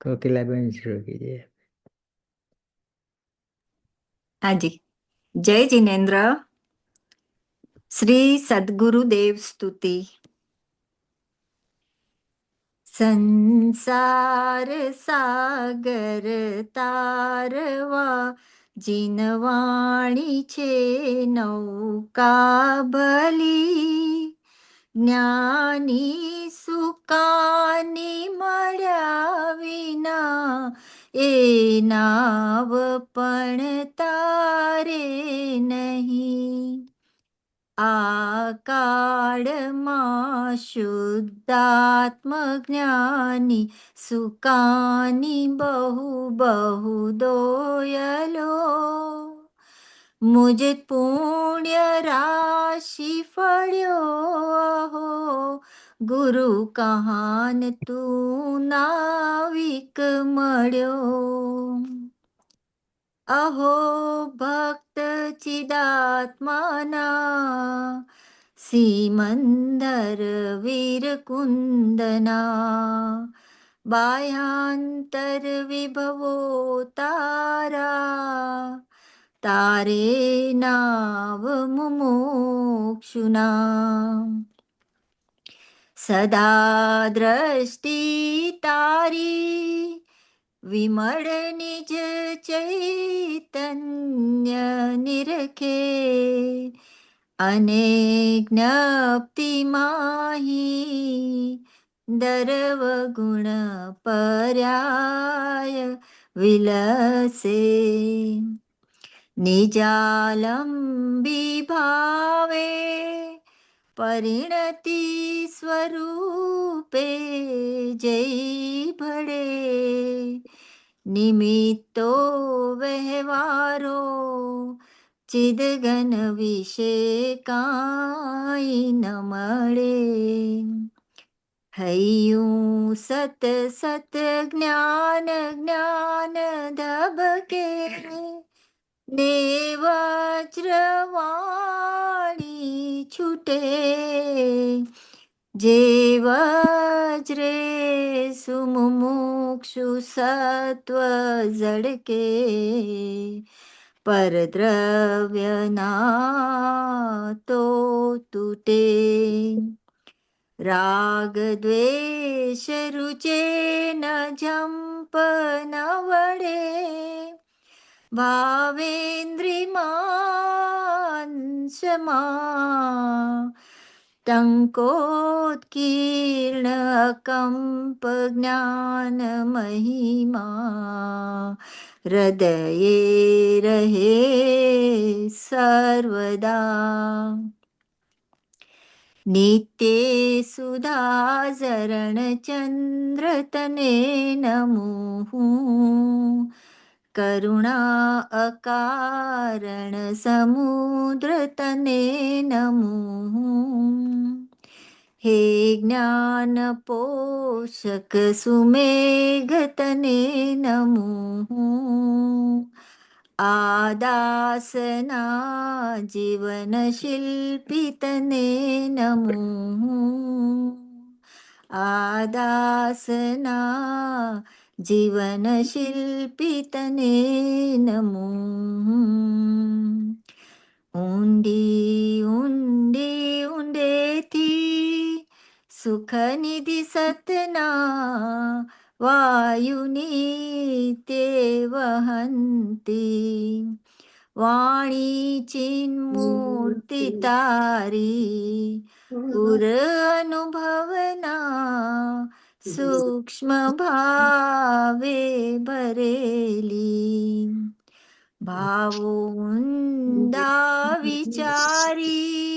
કોકિલાબેન શરૂ કીજીએ. हाँ जी। जय जिनेन्द्र। श्री सद्गुरुदेव स्तुति। संसार सागर तारवा जिनवाणी छे नौका भली ज्ञानी सुकानी मळ्या विना ए नाव पण तारे नहीं। આ કાળમાં શુદ્ધાત્મજ્ઞાની સુકાની બહુ બહુ દોયલો મુજ પુણ્ય રાશિ ફળ્યો અહો ગુરુ કહાન તું નાવિક મળ્યો અહો ભક્ત ચિદાત્માના સિમંદર વીર કુંદના બાહ્યાંતર વિભવો તારા તારે નાવ મુમુક્ષુના સદા દ્રષ્ટિ તારી વિમળ નિજ ચૈતન્ય નિરખે અને જ્ઞપ્તિ માહી દરવ ગુણ પર્યાય વિલસે નિજાલંબી ભાવે પરિણતિ સ્વરૂપે જય ભળે નિમિત્તો વ્યવહારો ચિદગન વિશે કાંઈ ન મળે હૈયું સત સત જ્ઞાન જ્ઞાન ધબકે ને વજ્રવાણી છૂટે જે વજ્રે સુમુક્ષુ સત્વ ઝડકે પરદ્રવ્યના તો તૂટે રાગ દ્વેષ રૂચે ન જંપ ન વડે ભાવેન્દ્રિમાંસમાં ટંકોત્કીર્ણ કંપ જ્ઞાન મહિમા હૃદયે રહે સર્વદા નિત્ય સુધાઝરણ ચંદ્ર તને નમું કરુણા અકારણ સમુદ્ર તને નમું હે જ્ઞાન પોષક સુમેઘ તને નમું આદાસના જીવન શિલ્પી તને નમું આદાસના જીવન શિલ્પી તને નમું ઊંડી ઊંડી ઊંડેથી સુખનિધિ સતના વાયુની તે વહંતી વાણી ચિન્મૂર્તિ તારી પુર અનુભવના સૂક્ષ્મ ભાવે ભરેલી ભાવો ઊંડા વિચારી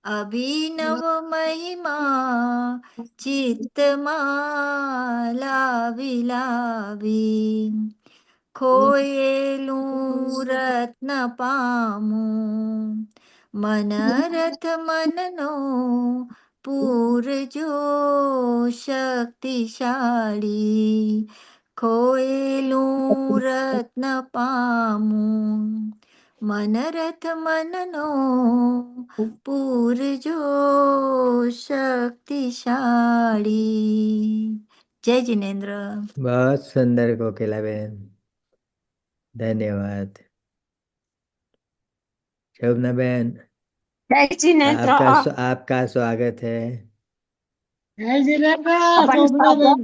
અભિનવ મહિમા ચિત્તમાં લાવી લાવી ખોયેલું રત્ન પામું મનરથ મનનો પૂરજો શક્તિશાળી ખોયેલું રત્ન પામું મનરથ મનનો પૂરજો શક્તિશાળી જય જિનેન્દ્ર. बहुत सुंदर कोकिलाबेन, धन्यवाद। शोभनाबेन, जय जिनेन्द्र। आपका स्वागत है। जय जिनेन्द्र। शोभनाबेन।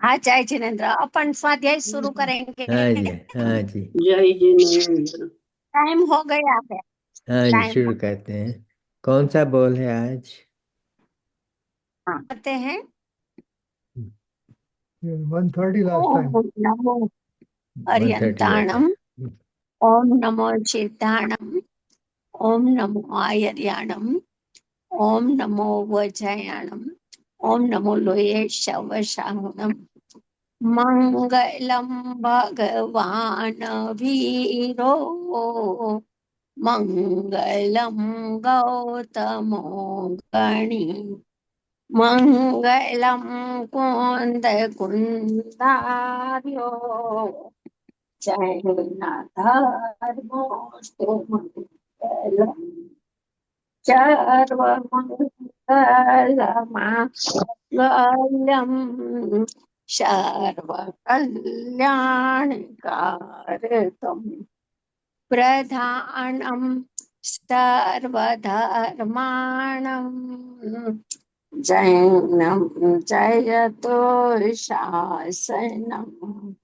हाँ जय जिनेन्द्र। अपन स्वाध्याय शुरू करेंगे। हाँ जी, हाँ जी, जय जिनेन्द्र। टाइम हो गया है। हाँ जी, टाइम शुरू करते हैं। कौन सा बोल है आज? करते हैं 130 लास्ट टाइम। ओम नमो 130 हरियंताणम, आता। ओम नमो चित्ताणम, ओम नमो आयर्याणम, ओम नमो वज्रयाणम, ओम नमो लोये शवशाहुणम, मंगलम भगवान वीरो, मंगलम गौतमो गणी, मंगलम कुंद कुंदार्यो, जैनधर्मोऽस्तु मंगलम, सर्वमंगलमांगल्यम, सर्वकल्याणकारकम्, प्रधानम सर्वधर्माणं, जैनं जयतो शासनम्,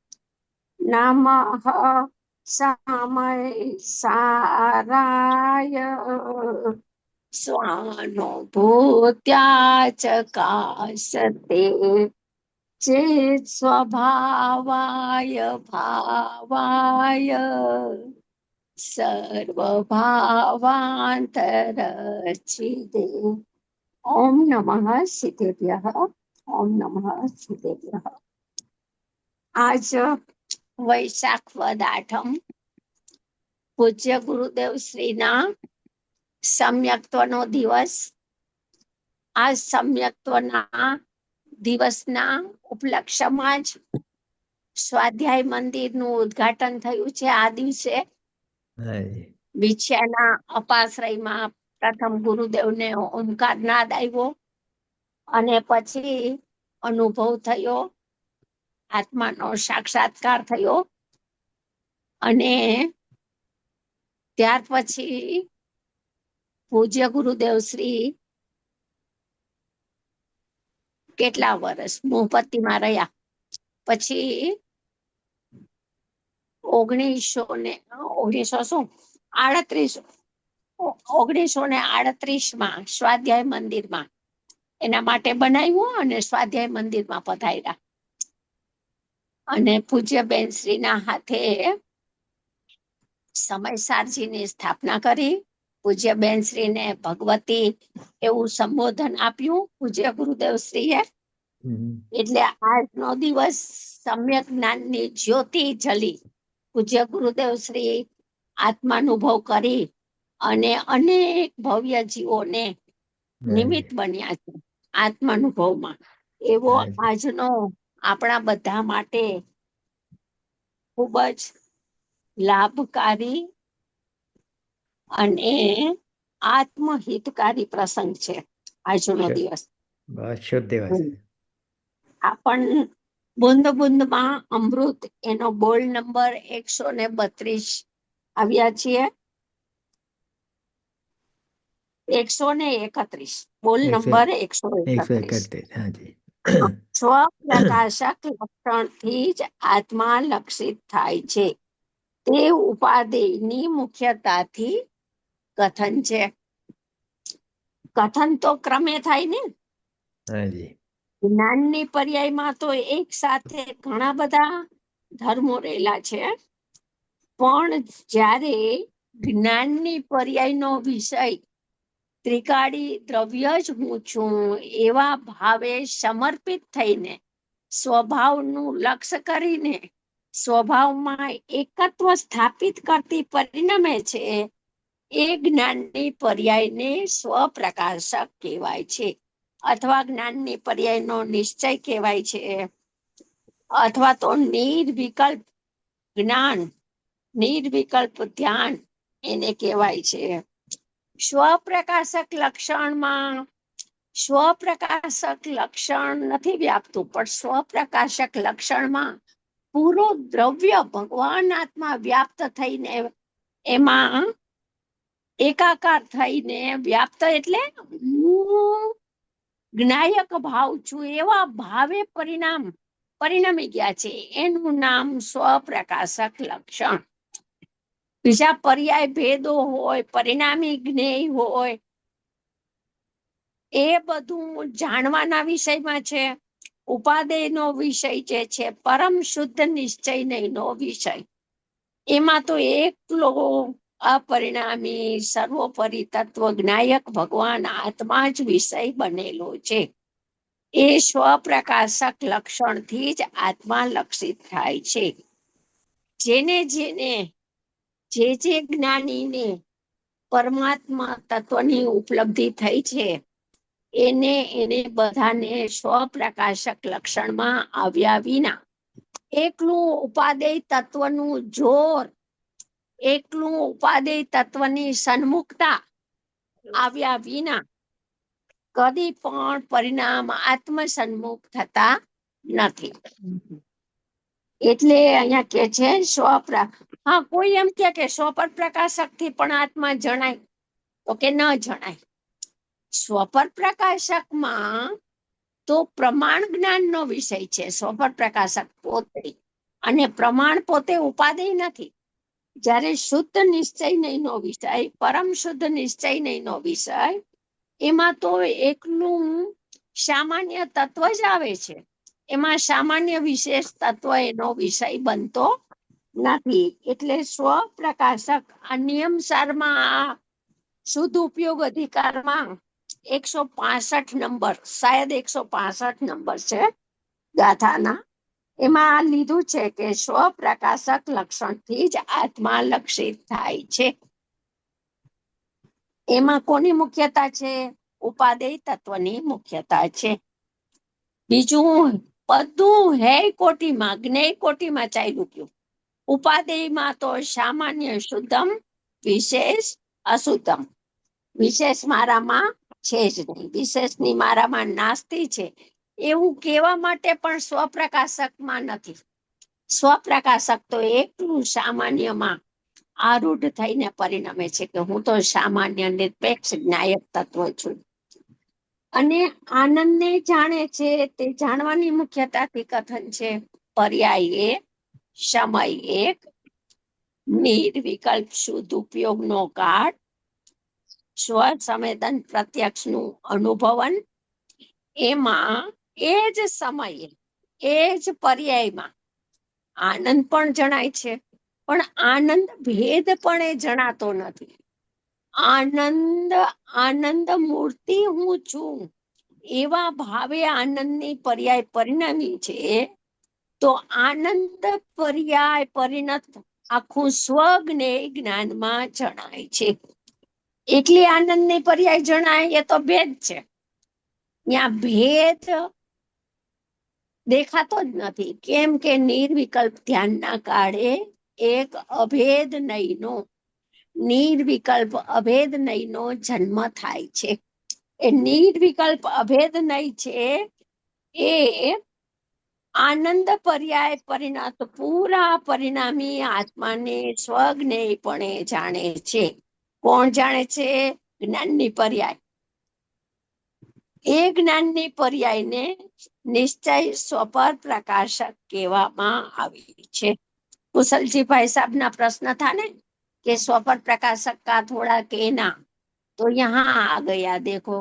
नमः समयसाराय, स्वानुभूत्या च काशते, चेत् स्वभावाय भावाय, सर्वभावान्तरच्छिदे। ओम नमः सिद्धेभ्यः। ओम नमः सिद्धेभ्यः। आज वैशाख वद 8 પૂજ્ય ગુરુદેવ શ્રીના સમ્યક્ત્વનો દિવસ. આ સમ્યક્ત્વના દિવસના ઉપલક્ષ્યમાં જ સ્વાધ્યાય મંદિરનું ઉદ્ઘાટન થયું છે. આ દિવસે हाँ जी, વિછ્યાના અપાશ્રયમાં પ્રથમ ગુરુદેવને ઓમકાર નાદ આવ્યો અને પછી અનુભવ થયો, આત્માનો સાક્ષાત્કાર થયો અને ત્યાર પછી પૂજ્ય ગુરુદેવ શ્રી કેટલા વર્ષ મોહપત્તીમાં રહ્યા. પછી 1938માં સ્વાધ્યાય મંદિરમાં એના માટે બનાવ્યું અને સ્વાધ્યાય મંદિરમાં પધાર્યા અને પૂજ્ય બેન શ્રીના હાથે સમયસારજીની સ્થાપના કરી. પૂજ્ય બેન શ્રીને ભગવતી એવું સંબોધન આપ્યું પૂજ્ય ગુરુદેવ શ્રીએ. એટલે આજનો દિવસ સમ્યક જ્ઞાનની જ્યોતિ જલી પૂજ્ય ગુરુદેવ શ્રી આત્માનુભવ કરી અને અનેક ભવ્ય જીવોને નિમિત્ત બન્યા છે આત્માનુભવમાં. એવો આજનો આપણા બધા માટે ખૂબ જ લાભકારી અને આત્મહિતકારી પ્રસંગ છે આજનો દિવસ. बहुत शुभ दिवस है। આપણ બુંદ બુંદમાં અમૃત એનો બોલ નંબર 132 આવ્યા છીએ. 131 બોલ નંબર 131. हाँ जी, સ્વપ્રકાશક લક્ષણથી જ આત્મા લક્ષિત થાય છે તે ઉપાદેયની મુખ્યતાથી કથન છે. કથન તો ક્રમે થાય ને. हाँ जी, જ્ઞાનની પર્યાયમાં તો એક સાથે ઘણા બધા ધર્મો રહેલા છે, પણ જ્યારે જ્ઞાનની પર્યાયનો વિષય ત્રિકાળી દ્રવ્ય જ હું છું એવા ભાવે સમર્પિત થઈને સ્વભાવનું લક્ષ્ય કરીને સ્વભાવમાં એકત્વ સ્થાપિત કરતી પરિણમે છે એ જ્ઞાનની પર્યાયને સ્વપ્રકાશક કહેવાય છે અથવા જ્ઞાનની પર્યાયનો નિશ્ચય કહેવાય છે અથવા તો નિર્વિકલ્પ જ્ઞાન, નિર્વિકલ્પ ધ્યાન એને કહેવાય છે. સ્વપ્રકાશક લક્ષણમાં સ્વપ્રકાશક લક્ષણ નથી વ્યાપતું, પણ સ્વપ્રકાશક લક્ષણમાં પૂરો દ્રવ્ય ભગવાન આત્મા વ્યાપ્ત થઈને એમાં એકાકાર થઈને વ્યાપ્ત એટલે હું જ્ઞાયક ભાવ છું એવા ભાવે પરિણમી ગયા છે, એનું નામ સ્વપ્રકાશક લક્ષણ. બીજા પર્યાય ભેદો હોય, પરિણામી જ્ઞેય હોય, એ બધું જાણવાના વિષયમાં છે. ઉપાદેયનો વિષય જે છે પરમ શુદ્ધ નિશ્ચયનો વિષય, એમાં તો એકલો અપરિણામી સર્વોપરી તત્વ જ્ઞાયક ભગવાન આત્મા જ વિષય બનેલો છે. એ સ્વપ્રકાશક લક્ષણથી જ આત્મા લક્ષિત થાય છે. જેને જે જ્ઞાનીને પરમાત્મા તત્વની ઉપલબ્ધિ થઈ છે, એને બધાને સ્વપ્રકાશક લક્ષણમાં આવ્યા વિના એકલું ઉપાદેય તત્વનું જોર, એકલું ઉપાદેય તત્વની સન્મુખતા આવ્યા વિના કદી પણ પરિણામ આત્મ સન્મુખ થતા નથી. એટલે અહીંયા કે છે હા, કોઈ એમ કે સ્વપર પ્રકાશક થી પણ આત્મા જણાય, તો કે ન જણાય. સ્વપર પ્રકાશકમાં તો પ્રમાણ જ્ઞાનનો વિષય છે, સ્વપર પ્રકાશક પોતે, અને પ્રમાણ પોતે ઉપાદેય નથી. જ્યારે શુદ્ધ નિશ્ચયનો વિષય, પરમ શુદ્ધ નિશ્ચયનો વિષય, એમાં તો એકલું સામાન્ય તત્વ જ આવે છે. એમાં સામાન્ય વિશેષ તત્વ એનો વિષય બનતો નથી. એટલે સ્વપ્રકાશક આ નિયમ સારમાં, શુદ્ધ ઉપયોગ અધિકારમાં 165 નંબર, શાયદ 165 નંબર છે ગાથાના, એમાં લીધું છે કે સ્વપ્રકાશક લક્ષણથી જ આત્મા લક્ષિત થાય છે. એમાં કોની મુખ્યતા છે? ઉપાદેય તત્વની મુખ્યતા છે. બીજું બધું હે કોટીમાં, જ્ઞેય કોટીમાં ચાલ્યું ગયું. ઉપાદેયમાં તો સામાન્ય શુદ્ધમ, વિશેષ અશુદ્ધમ. વિશેષ મારામાં છે જ નહીં, વિશેષની મારામાં નાસ્તી છે, એવું કહેવા માટે પણ સ્વપ્રકાશકમાં નથી. સ્વપ્રકાશક તો એકલું સામાન્યમાં આરૂઢ થઈને પરિણમે છે કે હું તો સામાન્ય નિરપેક્ષ જ્ઞાયક તત્વ છું. અને આનંદને જાણે છે, તે જાણવાની મુખ્યતાથી કથન છે પર્યાય એક, સમય એક, નિર્વિકલ્પ શુદ્ધ ઉપયોગનો કાળ, સ્વ સંવેદન પ્રત્યક્ષનું અનુભવન. એમાં એ જ સમયે, એ જ પર્યાયમાં આનંદ પણ જણાય છે, પણ આનંદ ભેદપણે જણાતો નથી. આનંદ મૂર્તિ હું છું એવા ભાવે આનંદની પર્યાય પરિણમી છે. તો આનંદ પર્યાય પરિણત આખું સ્વજ્ઞેય જ્ઞાનમાં જણાય છે. એટલે આનંદની પર્યાય જણાય એ તો ભેદ છે. ત્યાં ભેદ દેખાતો જ નથી. કેમ કે નિર્વિકલ્પ ધ્યાનના કાળે એક અભેદ નયનો, નિર્વિકલ્પ અભેદ નયનો જન્મ થાય છે. એ નિર્વિકલ્પ અભેદ નય છે એ આનંદ પર્યાય પરિણત પૂરા પરિણામી આત્માને સ્વજ્ઞેયપણે જાણે છે. કોણ જાણે છે? જ્ઞાનની પર્યાય. એ જ્ઞાનની પર્યાયને નિશ્ચય સ્વપર પ્રકાશક કહેવામાં આવી છે. कुशलजी भाई साहब ना प्रश्न था ने कि स्वपर प्रकाशक का थोड़ा कहना, तो यहाँ आ गया। देखो,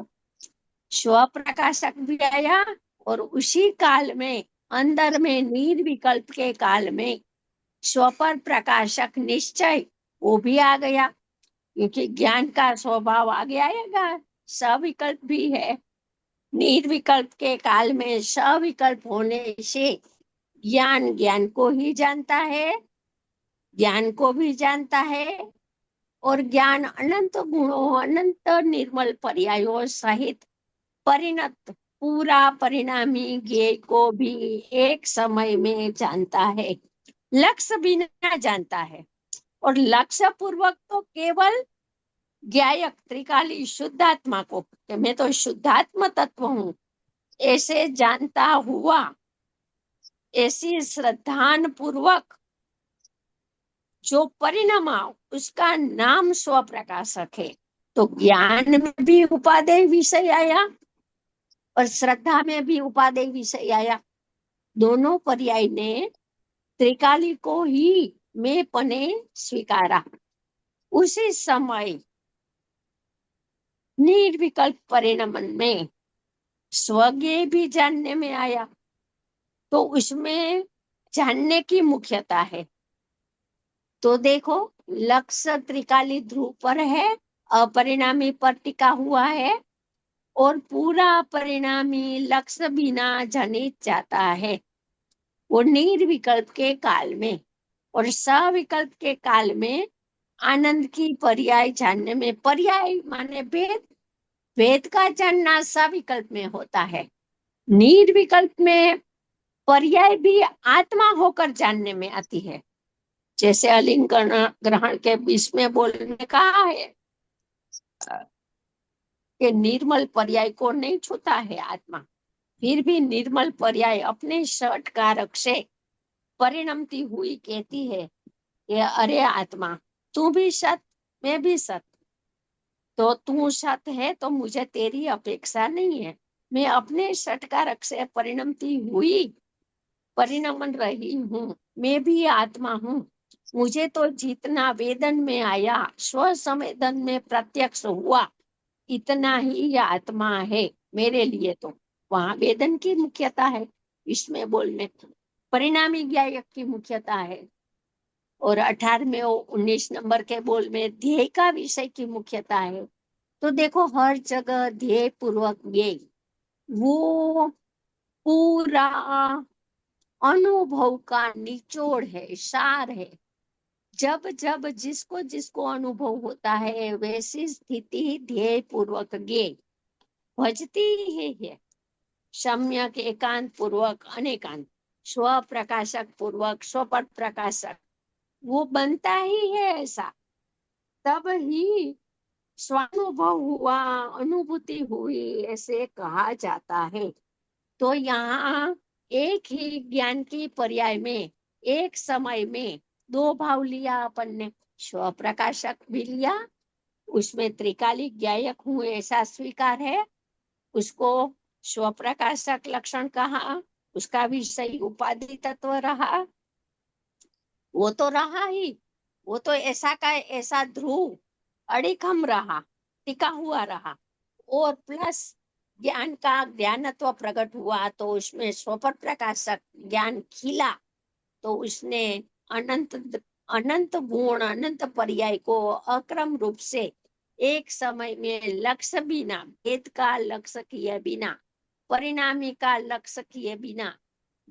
स्वप्रकाशक भी आया और उसी काल में अंदर में निर्विकल्प के काल में स्वपर प्रकाशक निश्चय वो भी आ गया, क्योंकि ज्ञान का स्वभाव आगे आएगा। सविकल्प भी है। निर्विकल्प के काल में सविकल्प होने से ज्ञान को ही जानता है, ज्ञान को भी जानता है, और ज्ञान अनंत गुणों, अनंत निर्मल पर्यायों सहित परिणत पूरा परिणामी ज्ञेय को भी एक समय में जानता है। लक्ष्य बिना जानता है, और लक्ष्य पूर्वक तो केवल ज्ञायक त्रिकाली शुद्धात्मा को कि मैं तो शुद्धात्म तत्व हूँ ऐसे जानता हुआ ऐसी श्रद्धान पूर्वक जो परिणमा उसका नाम स्व प्रकाशक है। तो ज्ञान में भी उपादेय विषय आया और श्रद्धा में भी उपादेय विषय आया। दोनों पर्याय ने त्रिकाली को ही मैं पने स्वीकारा। उसी समय निर्विकल्प परिणमन में स्वज्ञ भी जानने में आया। तो उसमें जानने की मुख्यता है। तो देखो लक्ष्य त्रिकाली ध्रुव पर है, अपरिणामी पर टिका हुआ है और पूरा परिणामी लक्ष्य बिना जनित जाता है वो निर्विकल्प के काल में। और सविकल्प के काल में आनंद की पर्याय जानने में, पर्याय माने भेद, भेद का जानना सविकल्प में होता है। निर्विकल्प में पर्याय भी आत्मा होकर जानने में आती है। जैसे अलिंग ग्रहण के 20वें बोलने कहा है कि निर्मल पर्याय को नहीं छूता है आत्मा, फिर भी निर्मल पर्याय अपने षट कारक से परिणमती हुई कहती है कि अरे आत्मा तू भी सत मैं भी सत, तो तू सत है तो मुझे तेरी अपेक्षा नहीं है। मैं अपने षट कारक से परिणमती हुई परिणमन रही हूँ, मैं भी आत्मा हूँ। मुझे तो जितना वेदन में आया स्व संवेदन में प्रत्यक्ष हुआ इतना ही आत्मा है मेरे लिए। तो वहां वेदन की मुख्यता है, इसमें बोलने परिणामी ज्ञायक की मुख्यता है। और 18वें 19 नंबर के बोल में ध्येय का विषय की मुख्यता है। तो देखो हर जगह ध्येय पूर्वक ज्ञेय वो पूरा अनुभव का निचोड़ है, सार है। जब जब जिसको जिसको अनुभव होता है वैसी स्थिति ध्येय पूर्वक ज्ञेय भजती है। सम्यक एकांत पूर्वक अनेकांत, स्व प्रकाशक पूर्वक स्वपट प्रकाशक वो बनता ही है ऐसा, तब ही स्वानुभव हुआ, अनुभूति हुई ऐसे कहा जाता है। तो यहाँ एक ही ज्ञान की पर्याय में एक समय में दो भाव लिया अपन ने, स्व प्रकाशक भी लिया, उसमें त्रिकाली ज्ञायक हूँ ऐसा स्वीकार है, उसको स्व प्रकाशक लक्षण कहा, उसका विषय उपाधि तत्व रहा, वो तो रहा ही, वो तो ऐसा का ऐसा ध्रुव अड़िखम रहा, टिका हुआ रहा। और प्लस ज्ञान का ज्ञानत्व प्रकट हुआ तो उसमें स्वपर प्रकाशक ज्ञान खिला, तो उसने अनंत अनंत गुण अनंत पर्याय को अक्रम रूप से एक समय में लक्ष्य बिना, भेद का लक्ष्य किए बिना, परिणामी का लक्ष्य किए बिना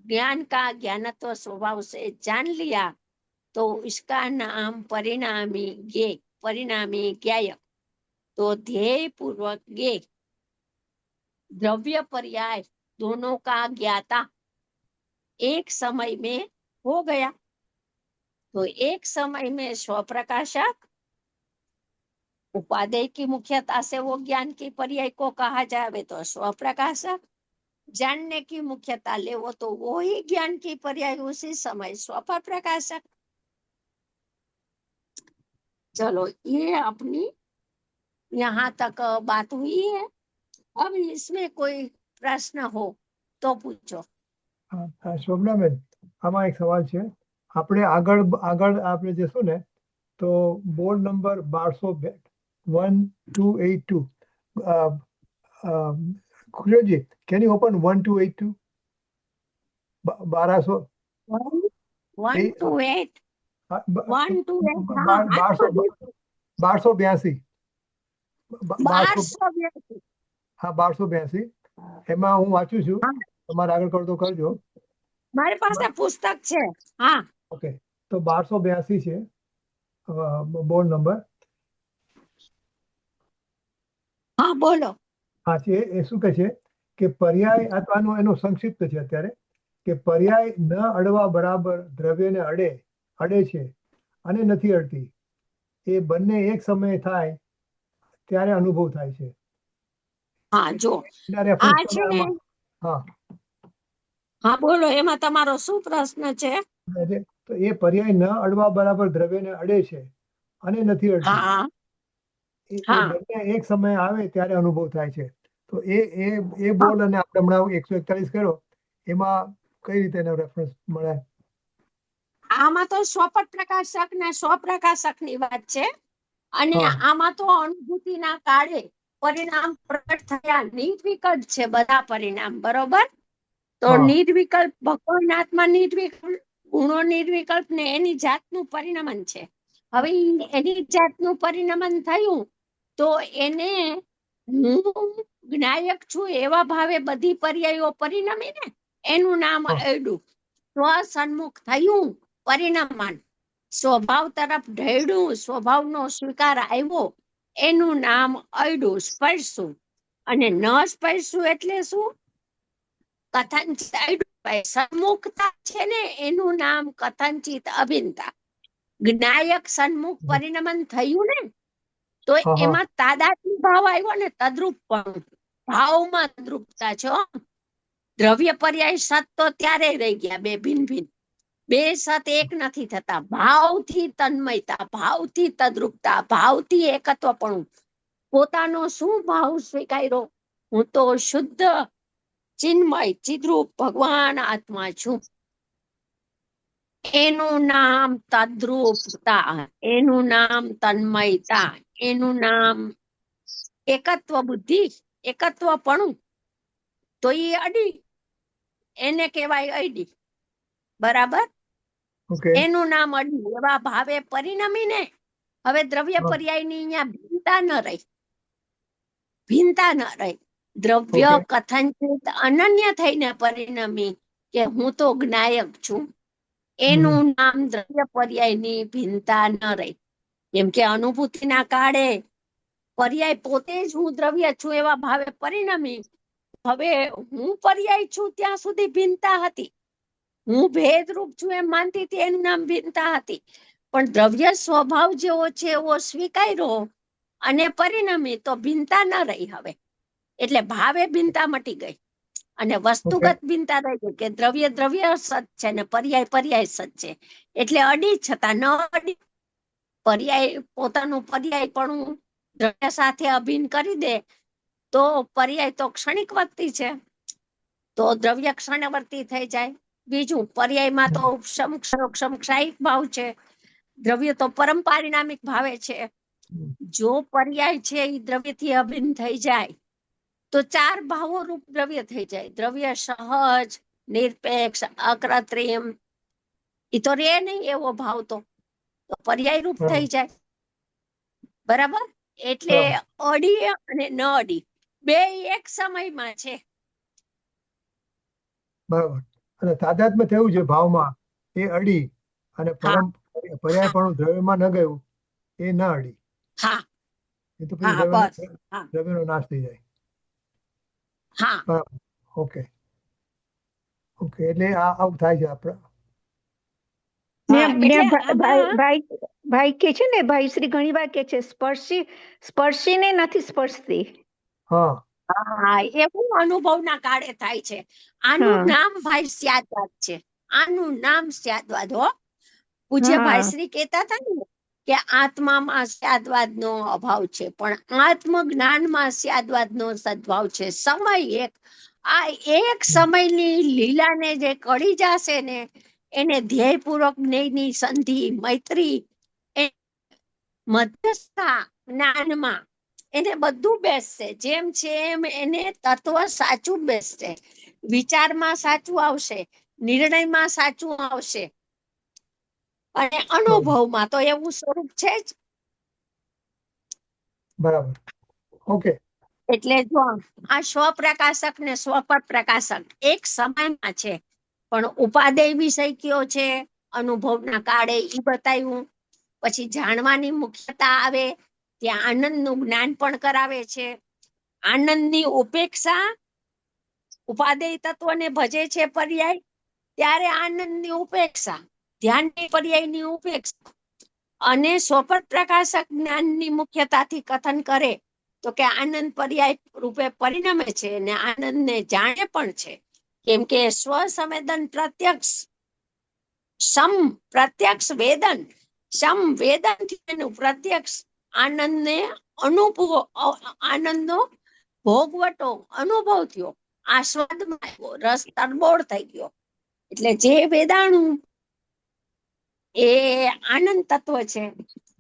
ज्ञान का ज्ञानत्व स्वभाव से जान लिया, तो इसका नाम परिणामी ज्ञेय, परिणामी ज्ञायक। तो ध्येय पूर्वक ज्ञेय द्रव्य पर्याय दोनों का ज्ञाता एक समय में हो गया। तो एक समय में स्वप्रकाशक उपादेय की मुख्यता से वो ज्ञान की पर्याय को कहा जाए तो स्वप्रकाशक, जानने की मुख्यता ले वो तो वो ही ज्ञान की पर्याय उसी समय स्वपर प्रकाशक। चलो ये अपनी यहाँ तक बात हुई है। अब इसमें कोई प्रश्न हो तो पूछो। શોભનાબેન, આમાં એક સવાલ છે. આપણે આગળ આપણે જશું ને તો board number 1282 ખુશનજી, can you open 1282? 1200 1 to 8 હા, 1 to 8 1282 1282 હા 1282 એમાં હું વાંચું છું, તમારે આગળ કરતો કરજો. મારી પાસે પુસ્તક છે. હા ઓકે, તો 1282 છે બોર્ડ નંબર. હા બોલો. હા છે એ શું કહે છે કે પર્યાય અથવા એનો સંક્ષિપ્ત છે અત્યારે, કે પર્યાય ન અડવા બરાબર દ્રવ્યને અડે છે અને નથી અડતી, એ બંને એક સમયે થાય ત્યારે અનુભવ થાય છે. હા જો એના આ રેફરન્સ છે ને, હા, હા બોલો, એમાં તમારો શું પ્રશ્ન છે? તો એ પર્યાય ન અડવા બરાબર દ્રવ્યને અડે છે અને નથી અડતું. હા એ હા બંને એક સમય આવે ત્યારે અનુભવ થાય છે. તો એ બોલ અને આપણે હમણાં 141 કર્યો, એમાં કઈ રીતે એનો રેફરન્સ મળે? આમાં તો સ્વપટ પ્રકાશક ને સ્વપ્રકાશક ની વાત છે, અને હા. આમાં તો અનુભૂતિના કાળે પરિણામ પ્રગટ થયા નિર્વિકલ્પ છે બધા પરિણામ, બરોબર? તો હા. નિર્વિકલ્પ ભગવાન આત્મા નિર્વિકલ્પ, ગુણો નિર્વિકલ્પ ને એની જાતનું પરિણમન છે. હવે એની જાતનું પરિણમન થયું તો એને હું જ્ઞાયક છું એવા ભાવે બધી પર્યાયો પરિણમી ને, એનું નામ હા. અડ્યું. સ્વસન્મુખ થયું પરિણમન, સ્વભાવ તરફ ઢળ્યું, સ્વભાવનો સ્વીકાર આવ્યો, એનું નામ અડ્યું, સ્પર્શું. અને ન સ્પર્શું એટલે શું? કથનચિત અડ્યું. સન્મુખતા છે ને, એનું નામ કથનચિત અભિન્નતા. જ્ઞાયક સન્મુખ પરિણમન થયું ને, તો હા. હા. એમાં તાદાત્મ્ય ભાવ આવ્યો ને, તદ્રુપ પણ ભાવમાં તદ્રુપતા છે. દ્રવ્ય પર્યાય સત તો ત્યારે રહી ગયા, બે ભિન્ન ભિન્ન. બે સત એક નથી થતા. ભાવથી તન્મયતા, ભાવથી તદ્રુપતા, ભાવથી એકત્વપણું. પોતાનો શું ભાવ સ્વીકાર્યો? હું તો શુદ્ધ ચિન્મય ચિદ્રૂપ ભગવાન આત્મા છું. એનું નામ તદ્રુપતા, એનું નામ તન્મયતા, એનું નામ એકત્વ બુદ્ધિ, એકત્વપણું. તો એ અડી, એને કહેવાય અડી, બરાબર? ઓકે. એનું નામ અડી. એવા ભાવે પરિણમીને હવે દ્રવ્ય પર્યાયની અહીંયા ભિન્નતા ન રહી, ભિન્નતા ન રહી. દ્રવ્ય ઓકે. કથનચિત અનન્ય થઈને પરિણમી કે હું તો જ્ઞાયક છું, એનું નામ દ્રવ્ય પર્યાયની ભિન્નતા ન રહી. કેમ કે અનુભૂતિના કાળે પર્યાય પોતે જ હું દ્રવ્ય છું એવા ભાવે પરિણમી. હવે હું પર્યાય છું ત્યાં સુધી ભિન્નતા હતી, હું ભેદરૂપ છું એમ માનતી હતી, એનું નામ ભિન્નતા હતી. પણ દ્રવ્ય સ્વભાવ જેવો છે એવો સ્વીકાર્યો અને પરિણમી તો ભિન્નતા ન રહી હવે. એટલે ભાવે ભિન્નતા મટી ગઈ અને વસ્તુગત ભિન્નતા રહી ગઈ કે દ્રવ્ય દ્રવ્ય સત છે ને પર્યાય પર્યાય સત છે. એટલે અડી છતાં ન અડી, પર્યાય પોતાનું પર્યાય પણ દ્રવ્ય સાથે અભિન્ન કરી દે તો પર્યાય તો ક્ષણિક વર્તી છે, તો દ્રવ્ય ક્ષણવર્તી થઈ જાય. બીજું, પર્યાયમાં તો ક્ષાયિક ભાવ છે, દ્રવ્ય તો પરમ પારિણામિક ભાવે છે. જો પર્યાય છે એ દ્રવ્યથી અભિન્ન થઈ જાય તો ચાર ભાવો રૂપ દ્રવ્ય થઈ જાય. દ્રવ્ય સહજ, નિરપેક્ષ, અકૃત્રિમ, એ તો રે નહીં એવો ભાવ, તો પર્યાય રૂપ થઈ જાય, બરાબર? એટલે અડી અને ન અડી બે એક સમયમાં છે. બરાબર. અને તાદાત્મ્ય થયું છે ભાવમાં, એ અડી, અને હા પર્યાયપણું દ્રવ્યમાં ન ગયું, એ ન અડી. હા એ તો પછી હા બસ હા દ્રવ્યનો નાશ થઈ જાય. હા બરાબર. ઓકે. ઓકે. એટલે આવું થાય છે આપણે. ભાઈ કે છે ને, ભાઈ શ્રી ઘણી વાર કે છે સ્પર્શીને નથી સ્પર્શતી. હા. હા, એવું અનુભવના કાળે થાય છે. આનું નામ ભાઈ સ્યાદવાદ છે, આનું નામ સ્યાદવાદ. હો, પૂજ્ય ભાઈ શ્રી કહેતા હતા ને કે આત્મામાં સ્યાદવાદનો અભાવ છે, પણ આત્મજ્ઞાનમાં સ્યાદવાદનો સદ્ભાવ છે. સમય એક, આ એક સમયની લીલાને જે કળી જશે ને, એને ધ્યેયપૂર્વક જ્ઞેયની સંધિ, મૈત્રી, મધ્યસ્થતા જ્ઞાનમાં એને બધું બેસશે. જેમ છે એમ એને તત્વ સાચું બેસશે, વિચારમાં સાચું આવશે, નિર્ણયમાં સાચું આવશે, અને અનુભવમાં તો એવું સ્વરૂપ છે જ. બરાબર. ઓકે. એટલે જો આ સ્વપ્રકાશક ને સ્વપટ પ્રકાશક એક સમયમાં છે, પણ ઉપાદેય વિષય કયો છે, અનુભવના કાળે ઈ બતાવ્યું. પછી જાણવાની મુખ્યતા આવે ત્યાં આનંદનું જ્ઞાન પણ કરાવે છે. આનંદની ઉપેક્ષા ઉપાદેય તત્વને ભજે છે પર્યાય, ત્યારે આનંદની ઉપેક્ષા, ધ્યાનની પર્યાયની ઉપેક્ષા, અને સ્વપટ પ્રકાશક જ્ઞાનની મુખ્યતાથી કથન કરે તો કે આનંદ પર્યાય રૂપે પરિણમે છે અને આનંદને જાણે પણ છે. કેમ કે સ્વસંવેદન પ્રત્યક્ષ પ્રત્યક્ષ વેદન સંવેદન થી એનું પ્રત્યક્ષ આનંદને અનુભવ આનંદનો ભોગવટો અનુભવ થયો, આસ્વાદમાં આવ્યો, રસ તરબોળ થઈ ગયો. એટલે જે વેદાણુ એ આનંદ તત્વ છે,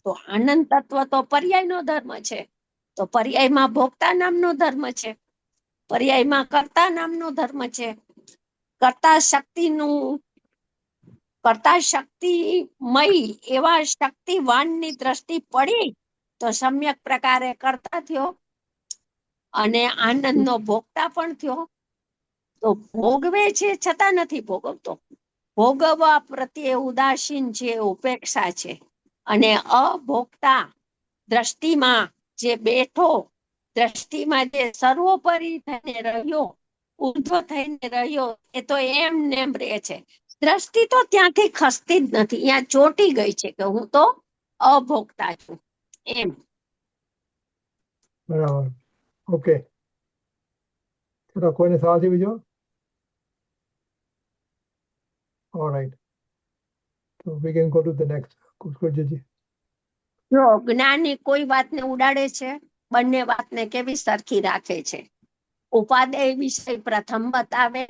તો આનંદ તત્વ તો પર્યાયનો ધર્મ છે. તો પર્યાયમાં ભોગતા નામનો ધર્મ છે, પર્યાયમાં કર્તા નામનો ધર્મ છે. કર્તા શક્તિમય એવા શક્તિવાનની દ્રષ્ટિ પડી તો સમ્યક પ્રકારે કરતા થયો અને આનંદનો ભોગતા પણ થયો. તો ભોગવે છે છતાં નથી ભોગવતો, ભોગવવા પ્રત્યે ઉદાસીન છે, ઉપેક્ષા છે. અને અભોગતા દ્રષ્ટિમાં જે બેઠો, દ્રષ્ટિમાં જે સર્વોપરી થઈને રહ્યો, ઊર્ધ્વ થઈને રહ્યો, એ તો એમ નેમ રહે છે. દ્રષ્ટિ તો ત્યાંથી ખસતી જ નથી, ત્યાં ચોટી ગઈ છે કે હું તો અભોગતા છું એમ. બરાબર. ઓકે, ચલો કોઈને સવાલ છે બીજો? ઓલરાઈટ, તો we can go to the next. કુશળજીજી. જો જ્ઞાની કોઈ વાતને ઉડાડે છે, બંને વાતને કેવી સરખી રાખે છે. ઉપાદેય વિષય પ્રથમ બતાવે,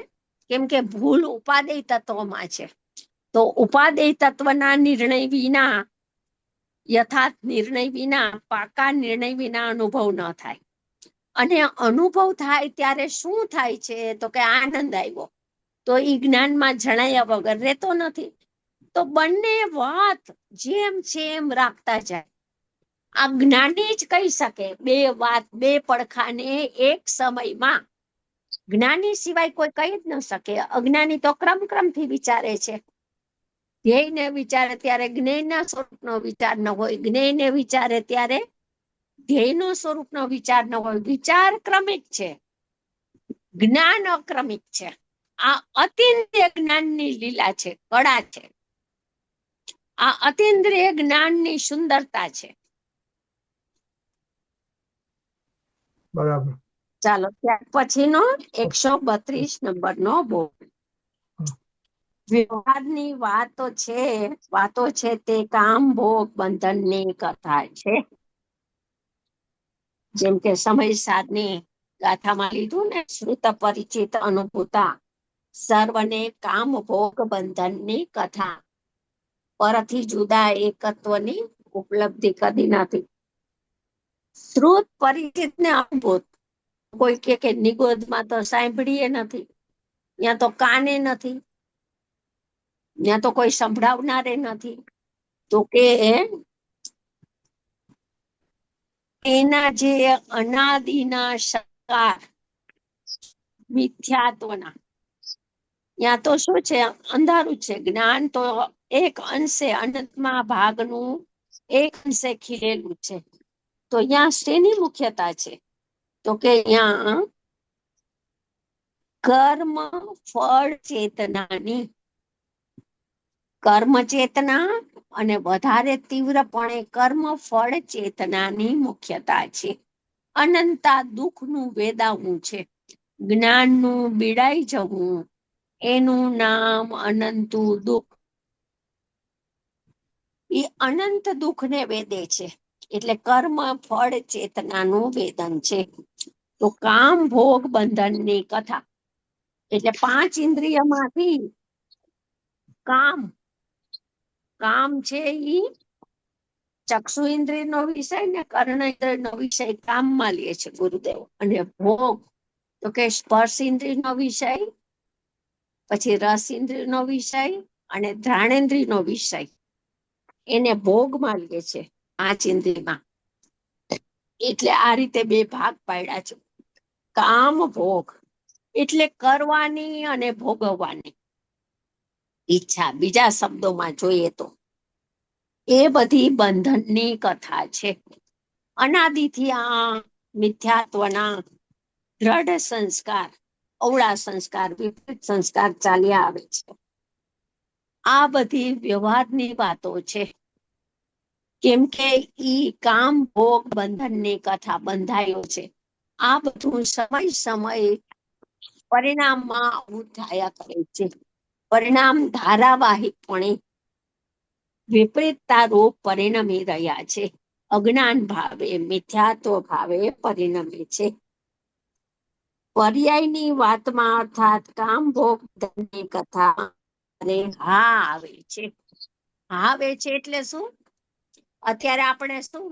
કેમ કે ભૂલ ઉપાદેય તત્વમાં છે. તો ઉપાદેય તત્વના નિર્ણય વિના, યથાર્થ નિર્ણય વિના, પાકા નિર્ણય વિના અનુભવ ન થાય. અને અનુભવ થાય ત્યારે શું થાય છે? તો કે આનંદ આવ્યો. તો એ જ્ઞાનમાં જણાયા વગર રહેતો નથી. તો બંને વાત જેમ છે એમ રાખતા જાય. આ જ્ઞાની જ કહી શકે બે વાત, બે પડખાને એક સમયમાં. જ્ઞાની સિવાય કોઈ કહી જ ન શકે. અજ્ઞાની તો ક્રમથી વિચારે છે. ધ્યેયને વિચારે ત્યારે જ્ઞેયના સ્વરૂપનો વિચાર ન હોય, જ્ઞેયને વિચારે ત્યારે ધ્યેયનો સ્વરૂપનો વિચાર ન હોય. વિચાર ક્રમિક છે, જ્ઞાન અક્રમિક છે. આ અતિન્દ્રિય જ્ઞાનની લીલા છે, કળા છે. આ અતિન્દ્રિય જ્ઞાનની સુંદરતા છે. બરાબર. ચાલો ત્યાર પછીનો 132 નંબરનો બોલ. વ્યવહારની વાતો છે તે કામ ભોગ બંધનની કથા છે. જેમ કે સમય સાધની ગાથામાં લીધું ને, શ્રુત પરિચિત અનુભૂતા સર્વને કામ ભોગ બંધનની કથા. પરથી જુદા એકત્વની ઉપલબ્ધિ કદી નથી. શ્રુત પરિચિત ને અનુભૂત, કોઈ કે નિગોદમાં તો સાંભળીએ નથી, ત્યાં તો કાને નથી, ત્યાં તો કોઈ સંભળાવનારે નથી. તો કે એના જે અનાદિના શકાર મિથ્યાત્વના, ત્યાં તો શું છે? અંધારું છે. જ્ઞાન તો એક અંશે અનંતમાં ભાગનું એક અંશે ખીલેલું છે. તો અહીંયા શેની મુખ્યતા છે? તો કે અહીંયા કર્મ ફળ ચેતનાની, કર્મ ચેતના અને વધારે તીવ્રપણે કર્મ ફળ ચેતનાની મુખ્યતા છે. અનંતા દુઃખનું વેદાવું છે. જ્ઞાનનું બીડાઈ જવું, એનું નામ અનંતુ દુઃખ. એ અનંત દુઃખને વેદે છે. એટલે કર્મ ફળ ચેતનાનું વેદન છે. તો કામ ભોગ બંધનની કથા એટલે 5 ઇન્દ્રિયમાંથી કામ છે ઈ ચક્ષુ ઇન્દ્રિયનો વિષય ને કર્ણ ઇન્દ્રિયનો વિષય કામમાં લે છે ગુરુદેવ. અને ભોગ તો કે સ્પર્શ ઇન્દ્રિયનો વિષય, પછી રસ ઇન્દ્રિયનો વિષય અને ઘ્રાણેન્દ્રિયનો વિષય, એને ભોગમાં લે છે 5 ઇન્દ્રિયમાં. એટલે આ રીતે 2 ભાગ પાડ્યા છે. કામ ભોગ એટલે કરવાની અને ભોગવવાની ઈચ્છા. બીજા શબ્દોમાં જોઈએ તો એ બધી બંધનની કથા છે. અનાદિથી આ મિથ્યાત્વના દ્રઢ સંસ્કાર, અવળા સંસ્કાર, વિપરીત સંસ્કાર ચાલ્યા આવે છે. આ બધી વ્યવહારની વાતો છે. કેમ કે ઈ કામ ભોગ બંધનની કથા બંધાયો છે. આ બધું સમય સમય પરિણામમાં આવું થયા કરે છે. પરિણામ ધારાવાહિકપણે વિપરીતતા રૂપ પરિણમી રહ્યા છે. અજ્ઞાન ભાવે મિથ્યાત્વ ભાવે પરિણમે છે. પર્યાયની વાતમાં અર્થાત કામ ભોગ બંધનની કથા હા આવે છે. હા આવે છે એટલે શું? અત્યારે આપણે શું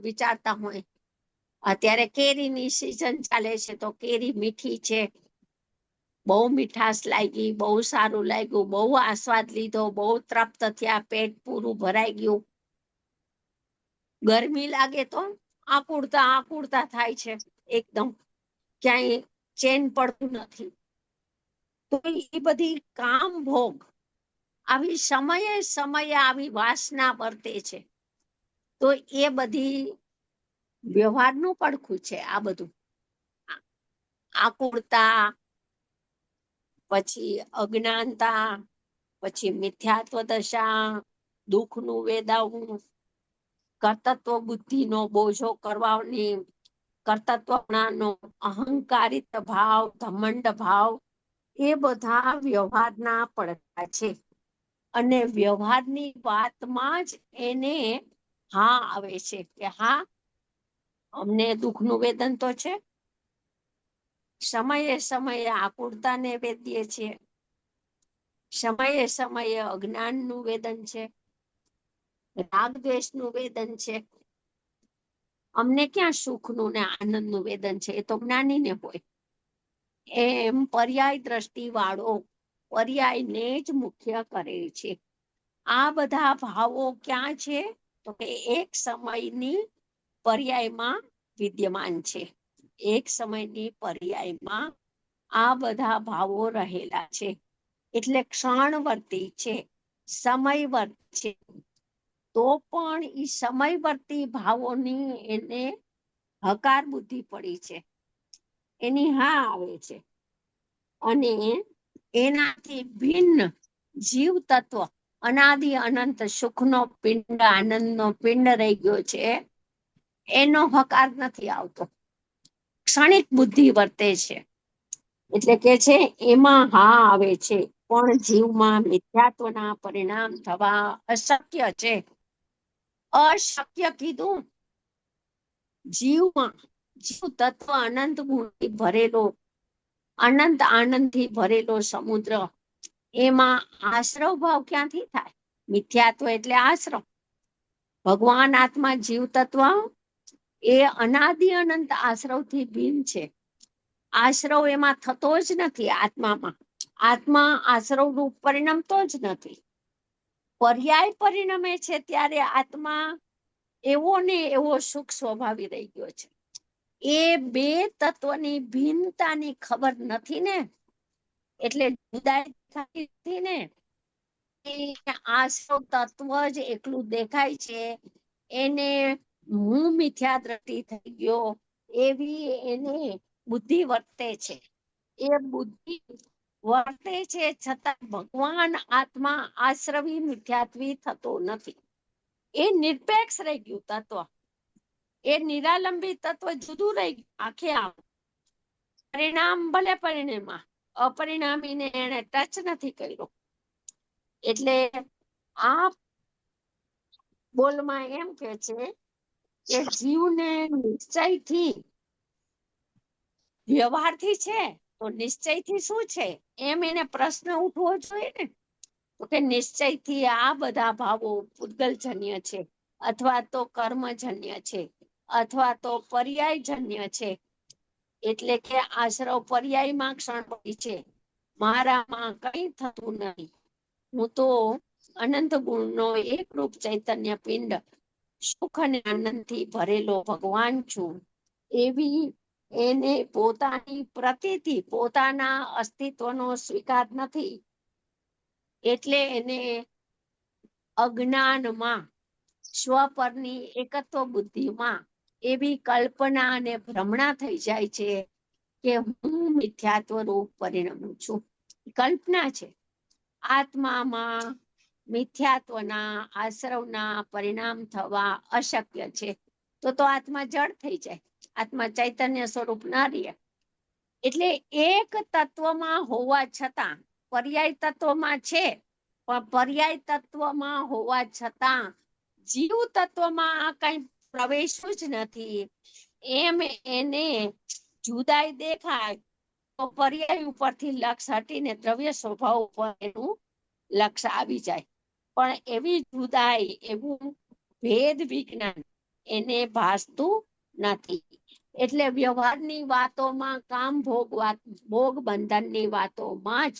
વિચારતા હોય, અત્યારે કેરીની સીઝન ચાલે છે તો કેરી મીઠી છે, બહુ મીઠાશ લાગી, બહુ સારું લાગ્યું, બહુ આસ્વાદ લીધો, બહુ તૃપ્ત થયા, પેટ પૂરું ભરાઈ ગયું. ગરમી લાગે તો આકુળતા થાય છે, એકદમ ક્યાંય ચેન પડતું નથી. તો એ બધી કામ ભોગ આવી સમયે સમયે આવી વાસના વર્તે છે. તો એ બધી વ્યવહારનું પડખું છે. આ બધું આકુળતા, પછી અજ્ઞાનતા, પછી મિથ્યાત્વ દશા, દુઃખનું વેદાવવું, કર્તૃત્વ બુદ્ધિનો બોજો કરવાની, કર્તૃત્વનો અહંકારિત ભાવ, ઘમંડ ભાવ, એ બધા વ્યવહારના પડખા છે. અને વ્યવહારની વાતમાં જ એને હા આવે છે કે હા, અમને દુઃખનું વેદન તો છે, સમયે સમયે આકુળતાને વેદીએ છીએ, સમયે સમયે અજ્ઞાનનું વેદન છે, રાગ દ્વેષનું વેદન છે. અમને ક્યાં સુખનું ને આનંદનું વેદન છે? એ તો જ્ઞાનીને હોય. એમ પર્યાય દ્રષ્ટિ વાળો પર્યાયને જ મુખ્ય કરે છે. આ બધા ભાવો ક્યાં છે? તો કે એક સમયની પર્યાયમાં વિદ્યમાન છે. એક સમયની પર્યાયમાં આ બધા ભાવો રહેલા છે. એટલે ક્ષણવર્તી છે, સમયવર્તી છે. તો પણ ઈ સમયવર્તી ભાવોની એને હકાર બુદ્ધિ પડી છે, એની હા આવે છે. અને એનાથી ભિન્ન જીવ તત્વ અનાદિ અનંત સુખનો પિંડ, આનંદનો પિંડ રહી ગયો છે, એનો હકાર નથી આવતો. ક્ષણિક બુદ્ધિ વર્તે છે. એટલે કે છે એમાં હા આવે છે, પણ જીવમાં મિથ્યાત્વના પરિણામ થવા અશક્ય છે. અશક્ય કીધું. જીવ તત્વ અનંત ગુણથી ભરેલો, અનંત આનંદથી ભરેલો સમુદ્ર, એમાં આશ્રવ ભાવ ક્યાંથી થાય? મિથ્યાત્વ એટલે આશ્રવ. ભગવાન આત્મા જીવ તત્વ એ અનાદિ અનંત આશ્રવથી ભિન્ન છે. આશ્રવ એમાં થતો જ નથી. આત્મામાં આત્મા આશ્રવ રૂપ પરિણમતો જ નથી. પર્યાય પરિણમે છે ત્યારે આત્મા એવો ને એવો સુખ સ્વભાવી રહી ગયો છે. એ બે તત્વની ભિન્નતાની ખબર નથી ને, એટલે જુદાઈ ને આશ્રવ તત્વ જ એકલું દેખાય છે. એને હું મિથ્યા દ્રષ્ટિ થઈ ગયો એવી એને બુદ્ધિ વર્તે છે. એ બુદ્ધિ વર્તે છે છતાં ભગવાન આત્મા આશ્રવી મિથ્યાત્વી થતો નથી. એ નિરપેક્ષ રહી ગયું તત્વ. એ નિરાલંબી તત્વ જુદું રહી ગયું. આખે પરિણામ ભલે પરિણામમાં, અપરિણામીને એને ટચ નથી કર્યો. એટલે આ બોલમાં એમ કે છે કે જીવને નિશ્ચયથી, વ્યવહારથી છે તો નિશ્ચયથી શું છે એમ એને પ્રશ્ન ઉઠવો જોઈએ ને. તો કે નિશ્ચયથી આ બધા ભાવો પૂતગલજન્ય છે, અથવા તો કર્મજન્ય છે, અથવા તો પર્યાયજન્ય છે. એટલે કે આશ્રવ પર્યાયમાં ક્ષણભરી છે, મારામાં કઈ થતું નહીં. હું તો અનંત ગુણનો એક રૂપ ચૈતન્ય પિંડ, સુખ અને આનંદથી ભરેલો ભગવાન છું. એવી એને પોતાની પ્રતીતિ, પોતાના અસ્તિત્વનો સ્વીકાર નથી. એટલે એને અજ્ઞાનમાં, સ્વપરની એકત્વ બુદ્ધિમાં એવી કલ્પના અને ભ્રમણા થઈ જાય છે કે હું મિથ્યાત્વ રૂપ પરિણમું છું. કલ્પના છે. આત્મામાં મિથ્યાત્વના આશ્રવના પરિણામ થવા અશક્ય છે. તો આત્મા જડ થઈ જાય, આત્મા ચૈતન્ય સ્વરૂપ ના રહે. એટલે એક તત્વમાં હોવા છતાં પર્યાય તત્વમાં છે, પણ પર્યાય તત્વમાં હોવા છતાં જીવ તત્વમાં આ કઈ પ્રવેશું જ નથી. એમ એને જુદાઈ દેખાય તો પર્યાય ઉપરથી લક્ષ હટીને દ્રવ્ય સ્વભાવ ઉપર એનું લક્ષ આવી જાય. પણ એવી જુદાઈ, એવું ભેદ વિજ્ઞાન એને ભાસતું નથી. એટલે વ્યવહારની વાતોમાં કામ ભોગ બંધનની વાતોમાં જ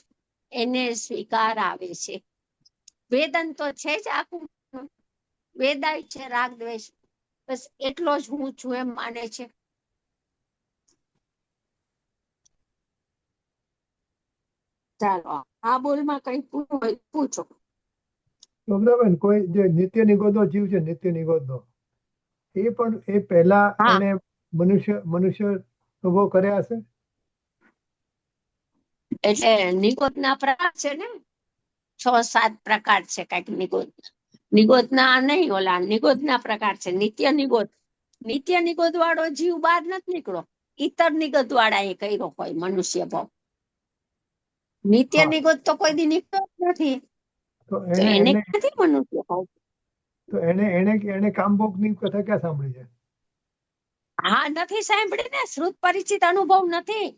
એને સ્વીકાર આવે છે. વેદન તો છે જ આખું, વેદાય છે રાગ દ્વેષ, બસ એટલો જ હું છું એમ માને છે. ચાલો આ બોલમાં કઈ પૂછવું હોય પૂછો. શોભનાબેન, કોઈ જે નિત્ય નિગોદનો જીવ છે, નિત્ય નિગોદનો, એ પણ એ પહેલા હા. એને મનુષ્ય અનુભવ કર્યા હશે? એટલે નિગોદના પ્રકાર છે ને, 6-7 પ્રકાર છે કઈક નિગોદના નહીં, ઓલા નિગોદના પ્રકાર છે. નિત્ય નિગોદ વાળો જીવ બહાર નથી નીકળો, ઈતર નિગોદ વાળા એ કર્યો હોય મનુષ્ય ભાવ. નિત્ય હા. નિગોદ તો કોઈ દી નીકળ્યો જ નથી, તો તો એને ક્યાંથી મનુષ્ય ભાવ? એને કામભોગની કથા ક્યાં સાંભળી છે? હા, નથી સાંભળી ને, શ્રુત પરિચિત અનુભવ નથી,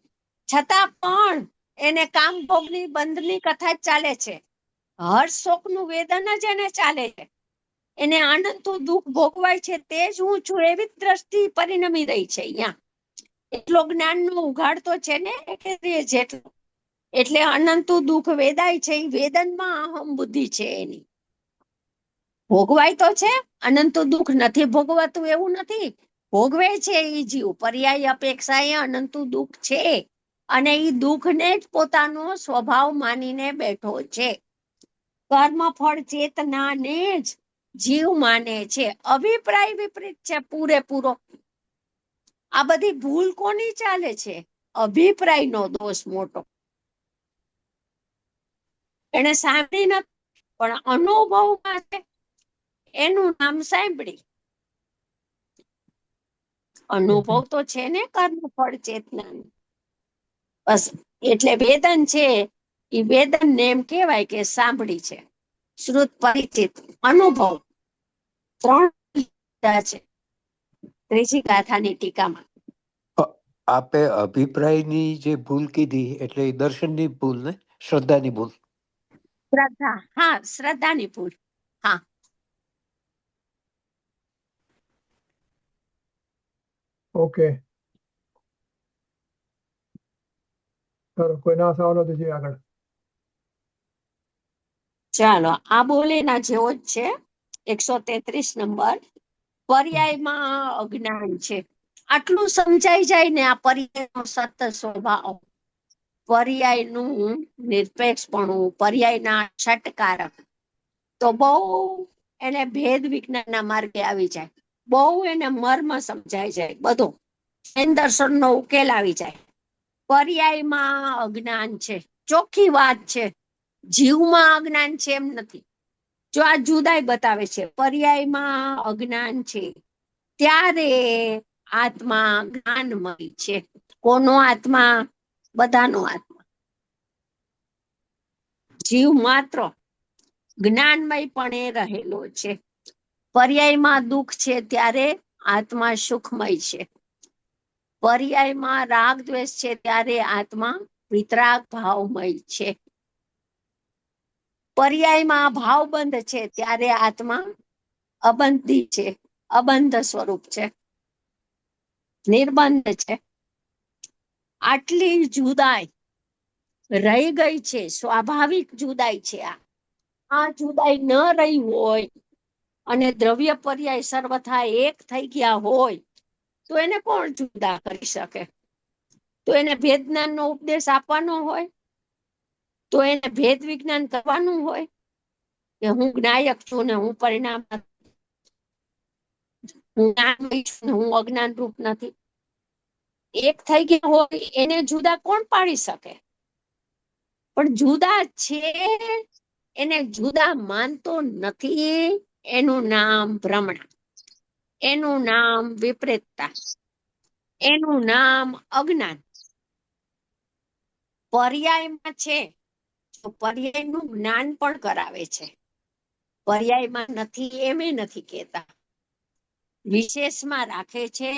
છતાં પણ એને કામ ભોગની બંધની કથા જ ચાલે છે. હર્ષ શોકનું વેદન જ એને ચાલે છે. એને આનંદનું દુઃખ ભોગવાય છે, તે જ હું છું એવી દ્રષ્ટિ પરિણમી રહી છે અહીંયા. એટલો જ્ઞાનનો ઉઘાડ તો છે ને જેટલો. એટલે અનંતું દુઃખ વેદાય છે, એ વેદનમાં અહમ બુદ્ધિ છે એની. ભોગવાય તો છે, અનંતું દુઃખ નથી ભોગવાતું એવું નથી, ભોગવે છે એ જીવ. પર્યાય અપેક્ષાએ અનંતું દુઃખ છે, અને એ દુઃખને જ પોતાનો સ્વભાવ માનીને બેઠો છે. કર્મ ફળ ચેતનાને જ જીવ માને છે. અભિપ્રાય વિપરીત છે પૂરેપૂરો. આ બધી ભૂલ કોની ચાલે છે? અભિપ્રાયનો દોષ મોટો. એને સાંભળી નથી, પણ અનુભવમાં છે, એનું નામ સાંભળી. અનુભવ તો છે ને કર્મ ફળ ચેતના. બસ એટલે વેદન છે, એ વેદન ને એમ કહેવાય કે સાંભળી છે. શ્રુત પરિચિત અનુભવ 3 છે ત્રીજી ગાથાની ટીકામાં. આપે અભિપ્રાયની જે ભૂલ કીધી એટલે એ દર્શનની ભૂલ ને શ્રદ્ધાની ભૂલ? શ્રદ્ધા, હા, શ્રદ્ધાની ભૂલ. હા, ઓકે, ચાલો કોઈ ના સવાલ હતો જે આગળ. ચાલો આ બોલેના જેવો જ છે. 133 નંબર. પર્યાયમાં અજ્ઞાન છે. આટલું સમજાઈ જાય ને, આ પર્યાયનો સત સ્વભાવ, પર્યાયનું નિરપેક્ષપણું, પર્યાયના ષટકારક, તો બહુ એને ભેદ વિજ્ઞાનના માર્ગે આવી જાય, બહુ એને મર્મ સમજાઈ જાય, બધો દર્શનનો ઉકેલ આવી જાય. પર્યાયમાં અજ્ઞાન છે, ચોખ્ખી વાત છે. જીવમાં અજ્ઞાન છે એમ નથી. જો આ જુદાઈ બતાવે છે, પર્યાયમાં અજ્ઞાન છે ત્યારે આત્મા જ્ઞાનમય છે. કોનો આત્મા? બધાનો આત્મા. જીવ માત્ર જ્ઞાનમયપણે રહેલો છે. પર્યાયમાં દુઃખ છે ત્યારે આત્મા સુખમય છે. પર્યાયમાં રાગ દ્વેષ છે ત્યારે આત્મા વિતરાગ ભાવમય છે. પર્યાયમાં ભાવબંધ છે ત્યારે આત્મા અબંધી છે, અબંધ સ્વરૂપ છે, નિર્બંધ છે. આટલી જુદાઈ રહી ગઈ છે, સ્વાભાવિક જુદાઈ છે. આ જુદાઈ ન રહી હોય અને દ્રવ્ય પર્યાય સર્વથા એક થઈ ગયા હોય તો એને કોણ જુદા કરી શકે? તો એને ભેદ જ્ઞાનનો ઉપદેશ આપવાનો હોય, તો એને ભેદ વિજ્ઞાન કરવાનું હોય કે હું જ્ઞાયક છું ને હું પરિણામ નથી, હું જ્ઞાનમય છું ને હું અજ્ઞાન રૂપ નથી. એક થઈ ગયા હોય એને જુદા કોણ પાડી શકે? પણ જુદા છે એને જુદા માનતો નથી, એનું નામ ભ્રમણા, એનું નામ વિપરીતતા, એનું નામ અજ્ઞાન. પર્યાયમાં છે, તો પર્યાયનું જ્ઞાન પણ કરાવે છે. પર્યાયમાં નથી એમ નથી કહેતા, વિશેષમાં રાખે છે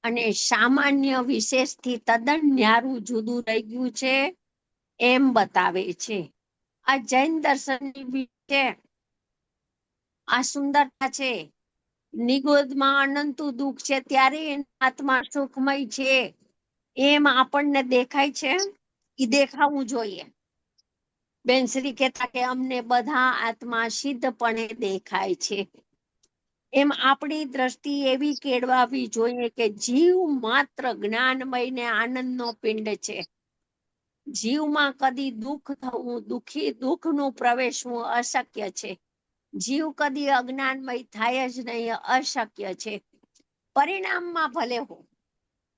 અને સામાન્ય વિશેષથી તદ્દન ન્યારું જુદું રહી ગયું છે એમ બતાવે છે. આ જૈન દર્શનની બી છે, આ સુંદરતા છે. નિગોદમાં અનંતું દુઃખ છે ત્યારે આત્મા સુખમય છે એમ આપણને દેખાય છે, એ દેખાવું જોઈએ. બેન શ્રી કહેતા કે અમને બધા આત્મા સિદ્ધપણે દેખાય છે. એમ આપણી દ્રષ્ટિ એવી કેળવાવી જોઈએ કે જીવ માત્ર જ્ઞાનમય ને આનંદનો પિંડ છે. જીવમાં કદી દુઃખ થવું, દુઃખનું પ્રવેશવું અશક્ય છે. જીવ કદી અજ્ઞાનમય થાય જ નહીં, અશક્ય છે. પરિણામમાં ભલે હો,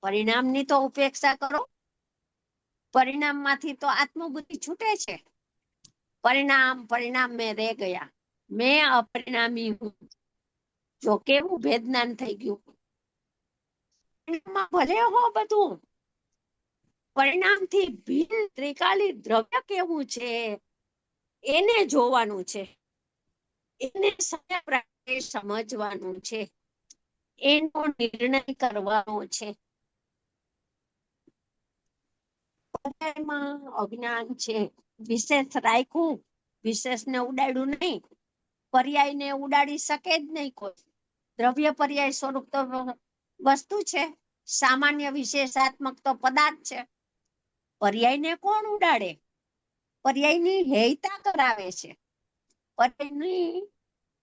પરિણામની તો ઉપેક્ષા કરો. પરિણામમાંથી તો આત્મબુદ્ધિ છૂટે છે. પરિણામ મેં રહી ગયા, મેં અપરિણામી હું. જો કેવું ભેદનાન થઈ ગયું. પરિણામમાં ભલે હો બધું, પરિણામથી ભિન્ન ત્રિકાલી દ્રવ્ય કેવું છે એને જોવાનું છે, એને સમજવાનું છે, એનો નિર્ણય કરવાનો છે. અજ્ઞાન છે, વિશેષ રાખ્યું, વિશેષને ઉડાડ્યું નહીં. પર્યાયને ઉડાડી શકે જ નહીં કોઈ. દ્રવ્ય પર્યાય સ્વરૂપ તો વસ્તુ છે, સામાન્ય વિશેષાત્મક તો પદાર્થ છે. પર્યાયને કોણ ઉડાડે? પર્યાયની હેયતા કરાવે છે, પર્યાયની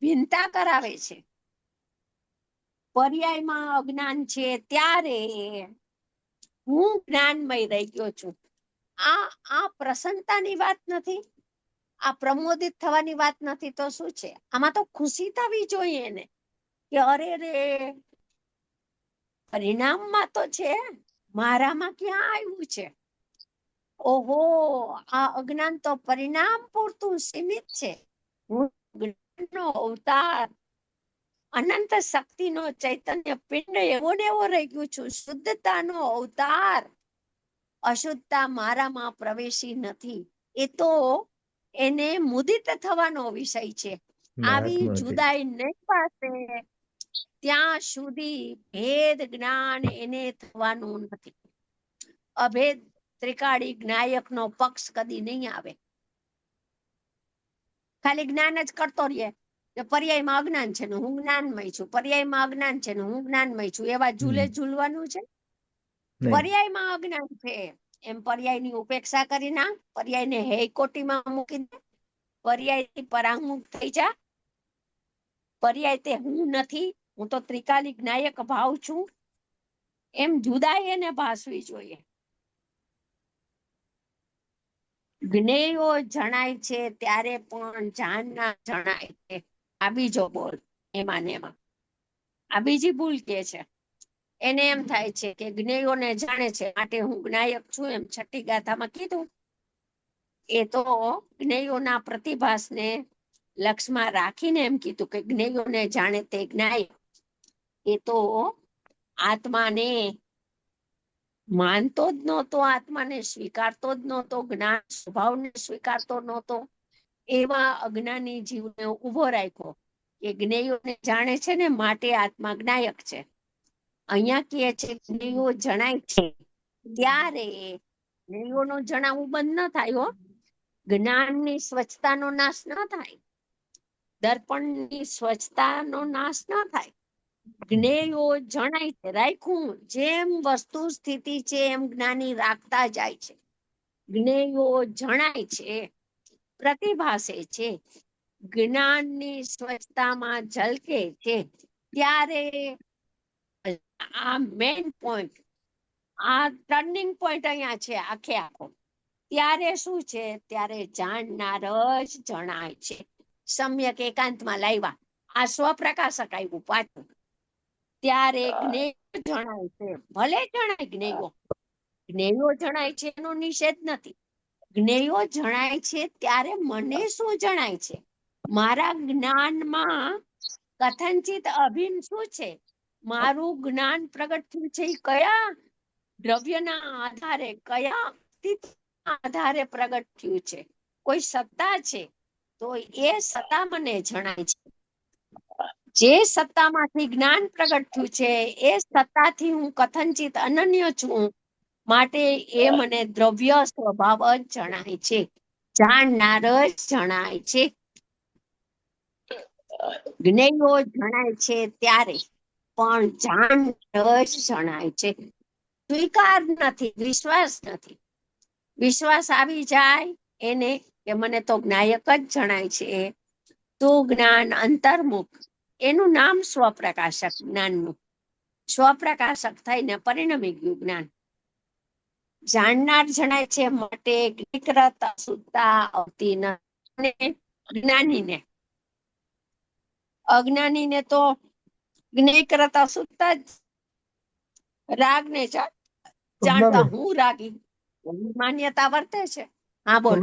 ભિન્નતા કરાવે છે. પર્યાયમાં અજ્ઞાન છે ત્યારે હું જ્ઞાનમય રહી ગયો છું. આ પ્રસન્નતાની વાત નથી, આ પ્રમોદિત થવાની વાત નથી, તો શું છે? આમાં તો ખુશી થવી જોઈએ ને કે અરે રે પરિણામમાં તો છે, મારામાં ક્યાં આવ્યું છે? ઓહો, આ અજ્ઞાન તો પરિણામ પૂરતું સીમિત છે. હું જ્ઞાનનો અવતાર, અનંત શક્તિનો ચૈતન્ય પિંડ એવો ને એવો રહી ગયું છું, શુદ્ધતાનો અવતાર. અશુદ્ધતા મારામાં પ્રવેશી નથી. એ તો એને મુદિત થવાનો વિષય છે. આવી જુદાઈ નહીં પાસે ત્યાં સુધી ભેદ જ્ઞાન એને થવાનું નથી. અભેદ ત્રિકાળી જ્ઞાયકનો પક્ષ કદી નહીં આવે. ખાલી જ્ઞાન જ કરતો રહે કે પર્યાયમાં અજ્ઞાન છે ને હું જ્ઞાનમય છું, પર્યાયમાં અજ્ઞાન છે ને હું જ્ઞાનમય છું, એવા ઝૂલે ઝૂલવાનું છે. પર્યાયમાં અજ્ઞાન છે એમ પર્યાયની ઉપેક્ષા કરી ના, પર્યાયને હૈકોટીમાં મૂકી દે, પર્યાયથી પરાંગમુખ થઈ જા. પર્યાય તે હું નથી, હું તો ત્રિકાલી જ્ઞાયક ભાવ છું એમ જુદાઈ એને ભાસવી જોઈએ. જ્ઞેયો જણાય છે ત્યારે પણ જાણના જણાય છે. આ બીજો બોલ એમાં ને એમાં. આ બીજી ભૂલ કે છે, એને એમ થાય છે કે જ્ઞેયોને જાણે છે માટે હું જ્ઞાયક છું એમ છઠ્ઠી ગાથામાં કીધું. એ તો જ્ઞેયોના પ્રતિભાસને લક્ષમાં રાખીને એમ કીધું કે જ્ઞેયોને જાણે તે જ્ઞાયક. એ તો આત્માને માનતો જ નહોતો, આત્માને સ્વીકારતો જ નહોતો, જ્ઞાન સ્વભાવને સ્વીકારતો નહોતો. એવા અજ્ઞાની જીવને ઉભો રાખ્યો કે જ્ઞેયોને જાણે છે ને માટે આત્મા જ્ઞાયક છે. અહીંયા કહે છે જ્ઞેયો જણાય છે ત્યારે જ્ઞેયોનું જણાવવું બંધ ન થાય હો. જ્ઞાનની સ્વચ્છતાનો નાશ ન થાય, દર્પણની સ્વચ્છતાનો નાશ ન થાય. જ્ઞેયો જણાય છે, રાખ્યું જેમ વસ્તુ સ્થિતિ છે એમ જ્ઞાની રાખતા જાય છે. જ્ઞેયો જણાય છે, પ્રતિભાસે છે, જ્ઞાનની સ્વચ્છતામાં ઝલકે છે. ત્યારે આ મેઇન પોઈન્ટ, આ ટર્નિંગ પોઈન્ટ અહીંયા છે આખે આખો. ત્યારે શું છે? ત્યારે જાણનાર જ જણાય છે. સમ્યક એકાંતમાં લાવ્યા, આ સ્વપ્રકાશક આવ્યું પાછું. ત્યારે જ્ઞેય જણાય છે, ભલે જણાય જ્ઞેયો, જ્ઞેયો જણાય છે એનો નિષેધ નથી. જ્ઞેયો જણાય છે ત્યારે મને શું જણાય છે? મારા જ્ઞાનમાં કથનચિત અભિન્ન શું છે? મારું જ્ઞાન પ્રગટ થયું છે એ કયા દ્રવ્યના આધારે, કયા અસ્તિત્વના આધારે પ્રગટ થયું છે? કોઈ સત્તા છે તો એ સત્તા મને જણાય છે. જે સત્તામાંથી જ્ઞાન પ્રગટ થયું છે એ સત્તાથી હું કથનચિત અનન્ય છું, માટે એ મને દ્રવ્ય સ્વભાવ જ જણાય છે, જાણનાર જ જણાય છે. જ્ઞેયો જણાય છે ત્યારે, પણ જાણનાર જ જણાય છે. સ્વીકાર નથી, વિશ્વાસ નથી. વિશ્વાસ આવી જાય એને કે મને તો જ્ઞાયક જ જણાય છે, તો જ્ઞાન અંતર્મુખ, એનું નામ સ્વપ્રકાશક જ્ઞાનનું. સ્વપ્રકાશક થઈને પરિણમી ગયું જ્ઞાન. જાણનાર જણાય છે માટે જ્ઞેયકૃત અશુદ્ધતા આવતી નથી. જ્ઞાનીને, અજ્ઞાનીને તો જ્ઞેયકૃત અશુદ્ધતા જ. રાગને જાણતા હું રાગી, માન્યતા વર્તે છે. હા બોલ.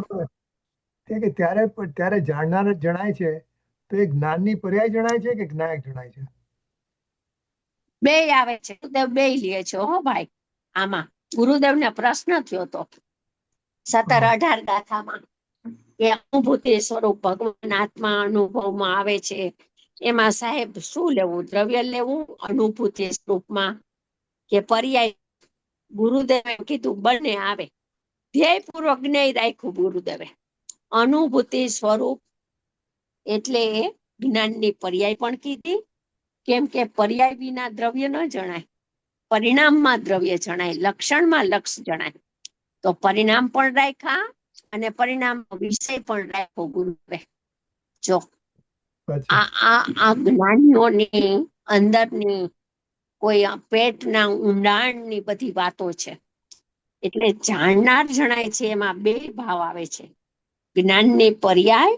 કે ત્યારે જાણનાર જ જણાય છે, તો એ જ્ઞાનની પર્યાય જણાય છે કે જ્ઞાયક જણાય છે? બે આવે છે, ગુરુદેવ બે લે છે હો ભાઈ. આમાં ગુરુદેવને પ્રશ્ન થયો તો 17-18 ગાથામાં કે અનુભૂતિ સ્વરૂપ ભગવાન આત્મા અનુભવમાં આવે છે, એમાં સાહેબ શું લેવું, દ્રવ્ય લેવું અનુભૂતિ સ્વરૂપમાં કે પર્યાય? ગુરુદેવે કીધું બંને આવે. ધ્યેયપૂર્વક જ્ઞેય રાખ્યું ગુરુદેવે. અનુભૂતિ સ્વરૂપ એટલે જ્ઞાનની પર્યાય પણ કીધી, કેમ કે પર્યાય વિના દ્રવ્ય ન જણાય. પરિણામમાં દ્રવ્ય જણાય, લક્ષણમાં લક્ષ જણાય. તો પરિણામ પણ રાખ્યા અને પરિણામ વિષય પણ રાખ્યો ગુરુદેવે. જો આ જ્ઞાનીઓની અંદરની કોઈ પેટના ઊંડાણની બધી વાતો છે. એટલે જાણનાર જણાય છે એમાં બે ભાવ આવે છે. જ્ઞાનની પર્યાય,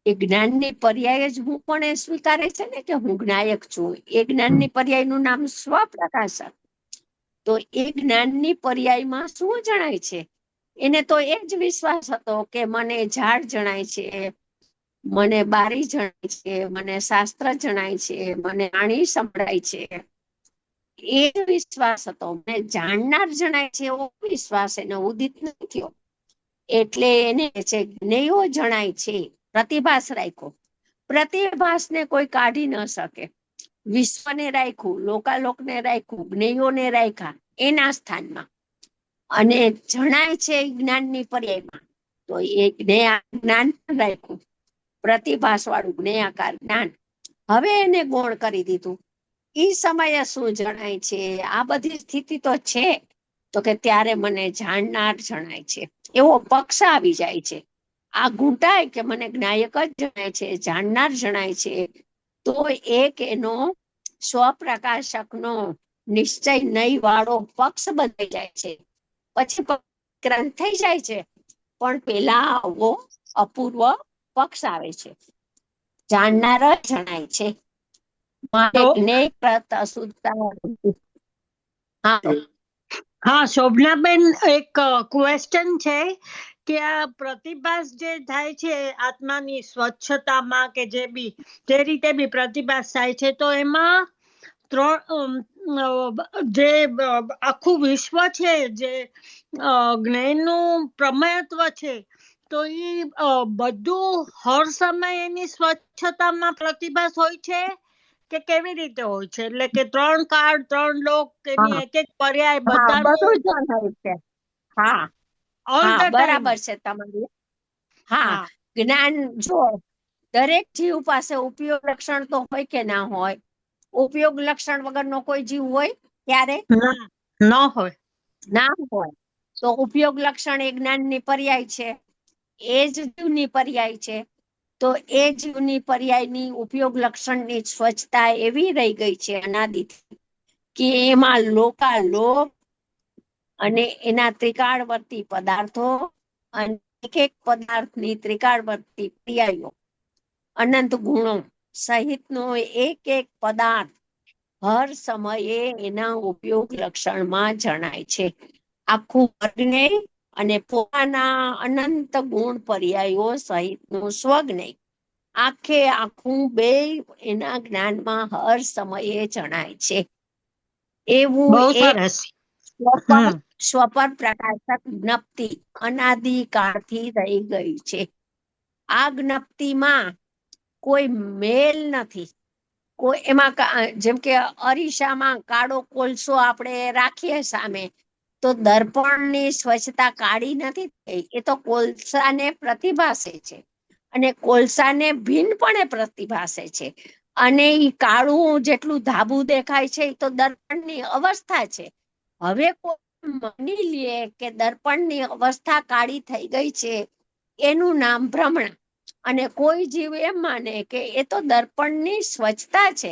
એ જ્ઞાનની પર્યાય જ હું પણ એ સ્વીકારે છે ને કે હું જ્ઞાયક છું. એ જ્ઞાનની પર્યાયનું નામ સ્વપ્રકાશક. તો એ જ્ઞાનની પર્યાયમાં શું જણાય છે? એને તો એ જ વિશ્વાસ હતો કે મને ઝાડ જણાય છે, મને બારી જણાય છે, મને શાસ્ત્ર જણાય છે, મને વાણી સંભળાય છે. એ વિશ્વાસ હતો. મને જાણનાર જણાય છે એવો વિશ્વાસ એને ઉદિત નથી થયો. એટલે એને છે જ્ઞેયો જણાય છે. પ્રતિભાસ રાખ્યો. પ્રતિભાસને કોઈ કાઢી ન શકે. વિશ્વને રાખ્યું, લોકાલોકને રાખ્યું, જ્ઞેયોને રાખ્યા એના સ્થાનમાં, અને જણાય છે જ્ઞાનની પર્યાયમાં, તો એ જ્ઞાન રાખ્યું, પ્રતિભાસ વાળું જ્ઞેયાકાર જ્ઞાન. હવે એને ગૌણ કરી દીધું. ઈ સમયે શું જણાય છે? આ બધી સ્થિતિ તો છે, તો કે ત્યારે મને જાણનાર જણાય છે એવો પક્ષ આવી જાય છે. આ ઘૂંટાય કે મને જ્ઞાયક જ જણાય છે, જાણનાર જણાય છે, તો એક એનો સ્વપ્રકાશકનો નિશ્ચય નહીં વાળો પક્ષ બદલાઈ જાય છે. પછી ક્રાંત થઈ જાય છે, પણ પેલા આવો અપૂર્વ પક્ષ આવે છે. જાણનાર જ જણાય છે. હા શોભનાબેન, એક ક્વેશ્ચન છે કે આ પ્રતિભાસ જે થાય છે આત્માની સ્વચ્છતામાં કે જે રીતે બી પ્રતિભાસ થાય છે, તો એમાં જે આખું વિશ્વ છે, જે જ્ઞાનનું પ્રમેયત્વ છે, તો એ બધું હર સમય એની સ્વચ્છતામાં પ્રતિભાસ હોય છે કે કેવી રીતે હોય છે? એટલે કે 3 કાળ 3 લોક એની એક એક પર્યાય બધા બધું જણાય છે. હા બરાબર છે તમારી. હા, જ્ઞાન જો દરેક જીવ પાસે ઉપયોગ લક્ષણ તો હોય કે ના હોય? ઉપયોગ લક્ષણ વગરનો કોઈ જીવ હોય ત્યારે? ના હોય. તો ઉપયોગ લક્ષણ એ જ્ઞાનની પર્યાય છે, એ જ જીવની પર્યાય છે. તો એ જીવની પર્યાયની ઉપયોગ લક્ષણની સ્વચ્છતા એવી રહી ગઈ છે અનાદિથી કે એમાં લોકાલોક અને એના ત્રિકાળવર્તી પદાર્થો અને એક એક પદાર્થની ત્રિકાળવર્તી પર્યાયો, અનંત ગુણો સહિતનો એક એક પદાર્થ હર સમયે એના ઉપયોગ લક્ષણમાં જણાય છે. આખું વર્ણ્ય અને પોતાના અનંત ગુણ પર્યાયો સહિતનું સ્વજ્ઞેય આખે આખું બે એના જ્ઞાનમાં હર સમયે જણાય છે. એવું બહુ એક સરસ. સ્વપર સ્વપર પ્રકાશક જ્ઞપ્તિ અનાદિકાળથી રહી ગઈ છે. આ જ્ઞપ્તિમાં કોઈ મેલ નથી. કોઈ એમાં જેમ કે અરીસામાં કાળો કોલસો આપણે રાખીએ સામે, તો દર્પણની સ્વચ્છતા કાળી નથી થઈ, એ તો કોલસાને પ્રતિભાસે છે, અને કોલસાને ભિન્નપણે પ્રતિભાસે છે. અને ઈ કાળું જેટલું ધાબું દેખાય છે એ તો દર્પણની અવસ્થા છે. હવે કોઈ માની લે કે દર્પણની અવસ્થા કાળી થઈ ગઈ છે, એનું નામ ભ્રમણા. અને કોઈ જીવ એમ માને કે એ તો દર્પણની સ્વચ્છતા છે,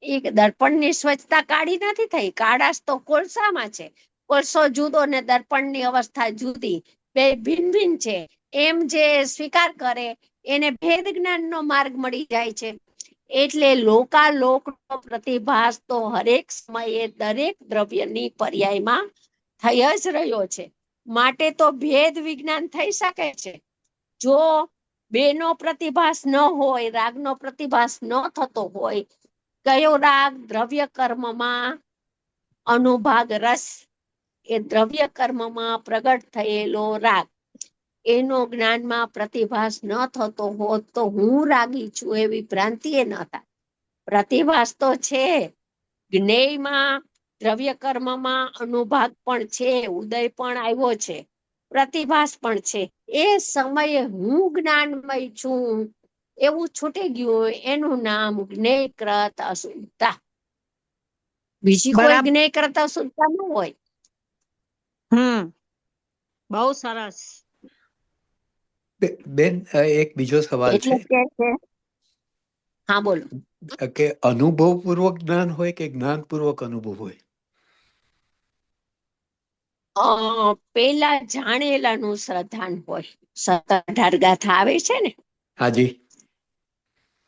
એ દર્પણની સ્વચ્છતા કાળી નથી થઈ, કાળાશ તો કોલસામાં છે, કોલસો જુદો ને દર્પણની અવસ્થા જુદી, બે ભિન્ન ભિન્ન છે, એમ જે સ્વીકાર કરે એને ભેદ જ્ઞાનનો માર્ગ મળી જાય છે. એટલે લોકાલોકનો પ્રતિભાસ તો હરેક સમયે દરેક દ્રવ્યની પર્યાયમાં થઈ જ રહ્યો છે. માટે તો ભેદ વિજ્ઞાન થઈ શકે છે. જો બેનો પ્રતિભાસ ન હોય, રાગનો પ્રતિભાસ ન થતો હોય, કયો રાગ દ્રવ્ય કર્મમાં અનુભાગ રસ, એ દ્રવ્ય કર્મમાં પ્રગટ થયેલો રાગ, એનો જ્ઞાનમાં પ્રતિભાસ ન થતો હોત તો હું રાગી છું એવી ભ્રાંતિ એ ન થાય. પ્રતિભાસ તો છે, જ્ઞેયમાં દ્રવ્ય કર્મમાં અનુભાગ પણ છે, ઉદય પણ આવ્યો છે, પ્રતિભાસ પણ છે. એ સમયે હું જ્ઞાનમય છું એવું છૂટી ગયું હોય એનું નામ જ્ઞેયકૃત અશુદ્ધતા. બીજી કોઈ બરાબર. જ્ઞેયકૃત અશુદ્ધતા ન હોય. બહુ સરસ. બેન, એક બીજો સવાલ એટલે છે કે છે, હા બોલો. કે અનુભવપૂર્વક જ્ઞાન હોય કે જ્ઞાનપૂર્વક અનુભવ હોય? પેલા જાણેલાનું શ્રદ્ધાન હોય. 17-18 ગાથા આવે છે ને, હાજી.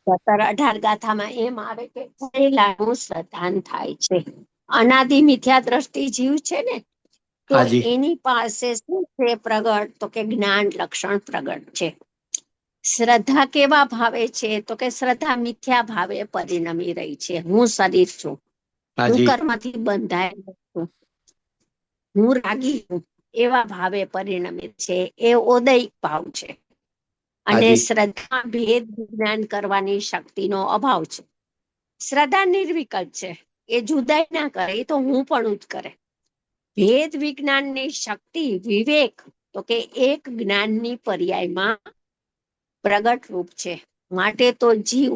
17-18 ગાથામાં એમ આવે કે જાણેલાનું શ્રદ્ધાન થાય છે. અનાદિ મિથ્યા દ્રષ્ટિ જીવ છે ને, તો હાજી. એની પાસે શું છે પ્રગટ, તો કે જ્ઞાન લક્ષણ પ્રગટ છે. શ્રદ્ધા કેવા ભાવે છે, તો કે શ્રદ્ધા મિથ્યા ભાવે પરિણમી રહી છે. હું શરીર છું, હું હાજી. કર્મથી બંધાયેલો છું, હું રાગી છું, એવા ભાવે પરિણમિત છે. એ ઓદયિક ભાવ છે. અને હાજી. શ્રદ્ધા ભેદ વિજ્ઞાન કરવાની શક્તિનો અભાવ છે. શ્રદ્ધા નિર્વિકલ્પ છે, એ જુદાઈ ના કરે, એ તો હું પણ જ કરે. ભેદ વિજ્ઞાનની શક્તિ વિવેક, તો કે એક જ્ઞાનની પર્યાયમાં પ્રગટ રૂપ છે. માટે તો જીવ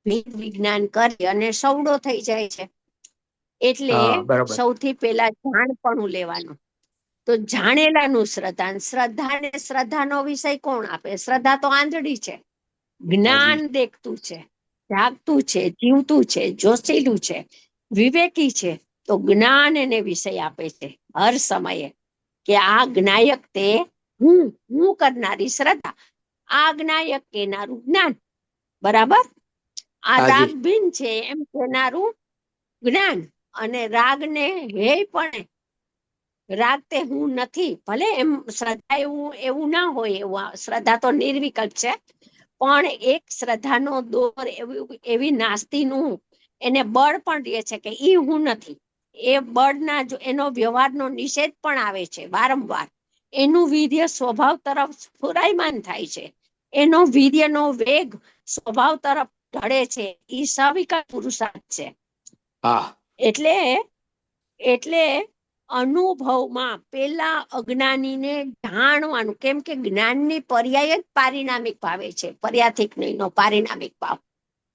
ભેદ વિજ્ઞાન કરે અને સવડો થઈ જાય છે. એટલે હા, બરાબર. સૌથી પહેલા જાણપણું લેવાનું. તો જાણેલાનું શ્રદ્ધા, શ્રદ્ધા ને શ્રદ્ધાનો વિષય કોણ આપે? શ્રદ્ધા તો આંધળી છે. જ્ઞાન હાજી. દેખતું છે, જાગતું છે, જીવતું છે, જોશીલું છે, વિવેકી છે, તો જ્ઞાન એને વિષય આપે છે હર સમયે. કે આ જ્ઞાયક તે હું કરનારી શ્રદ્ધા, આ જ્ઞાયક કેનારું જ્ઞાન. બરાબર. આ હાજી. રાગ ભિન્ન છે એમ કેનારું જ્ઞાન. અને રાગને હે પણ રાગ તે હું નથી, ભલે એમ શ્રદ્ધા એવું ના હોય, એવું શ્રદ્ધા તો નિર્વિકલ્પ છે, પણ એક શ્રદ્ધાનો દોર એવી નાસ્તીનું એને બળ પણ રહે છે કે ઈ હું નથી. એ બળના એનો વ્યવહારનો નિષેધ પણ આવે છે વારંવાર. એનું વીર્ય સ્વભાવ તરફ સ્ફુરાયમાન થાય છે, એનો વીર્યનો વેગ સ્વભાવ તરફ ઢળે છે. ઈ સવિકલ્પ પુરુષાર્થ છે. હા. એટલે અનુભવમાં પેલા અજ્ઞાનીને જાણવાનું, કેમ કે જ્ઞાનની પર્યાય જ પારિણામિક ભાવે છે, પર્યાથિક નહીંનો પારિણામિક ભાવ.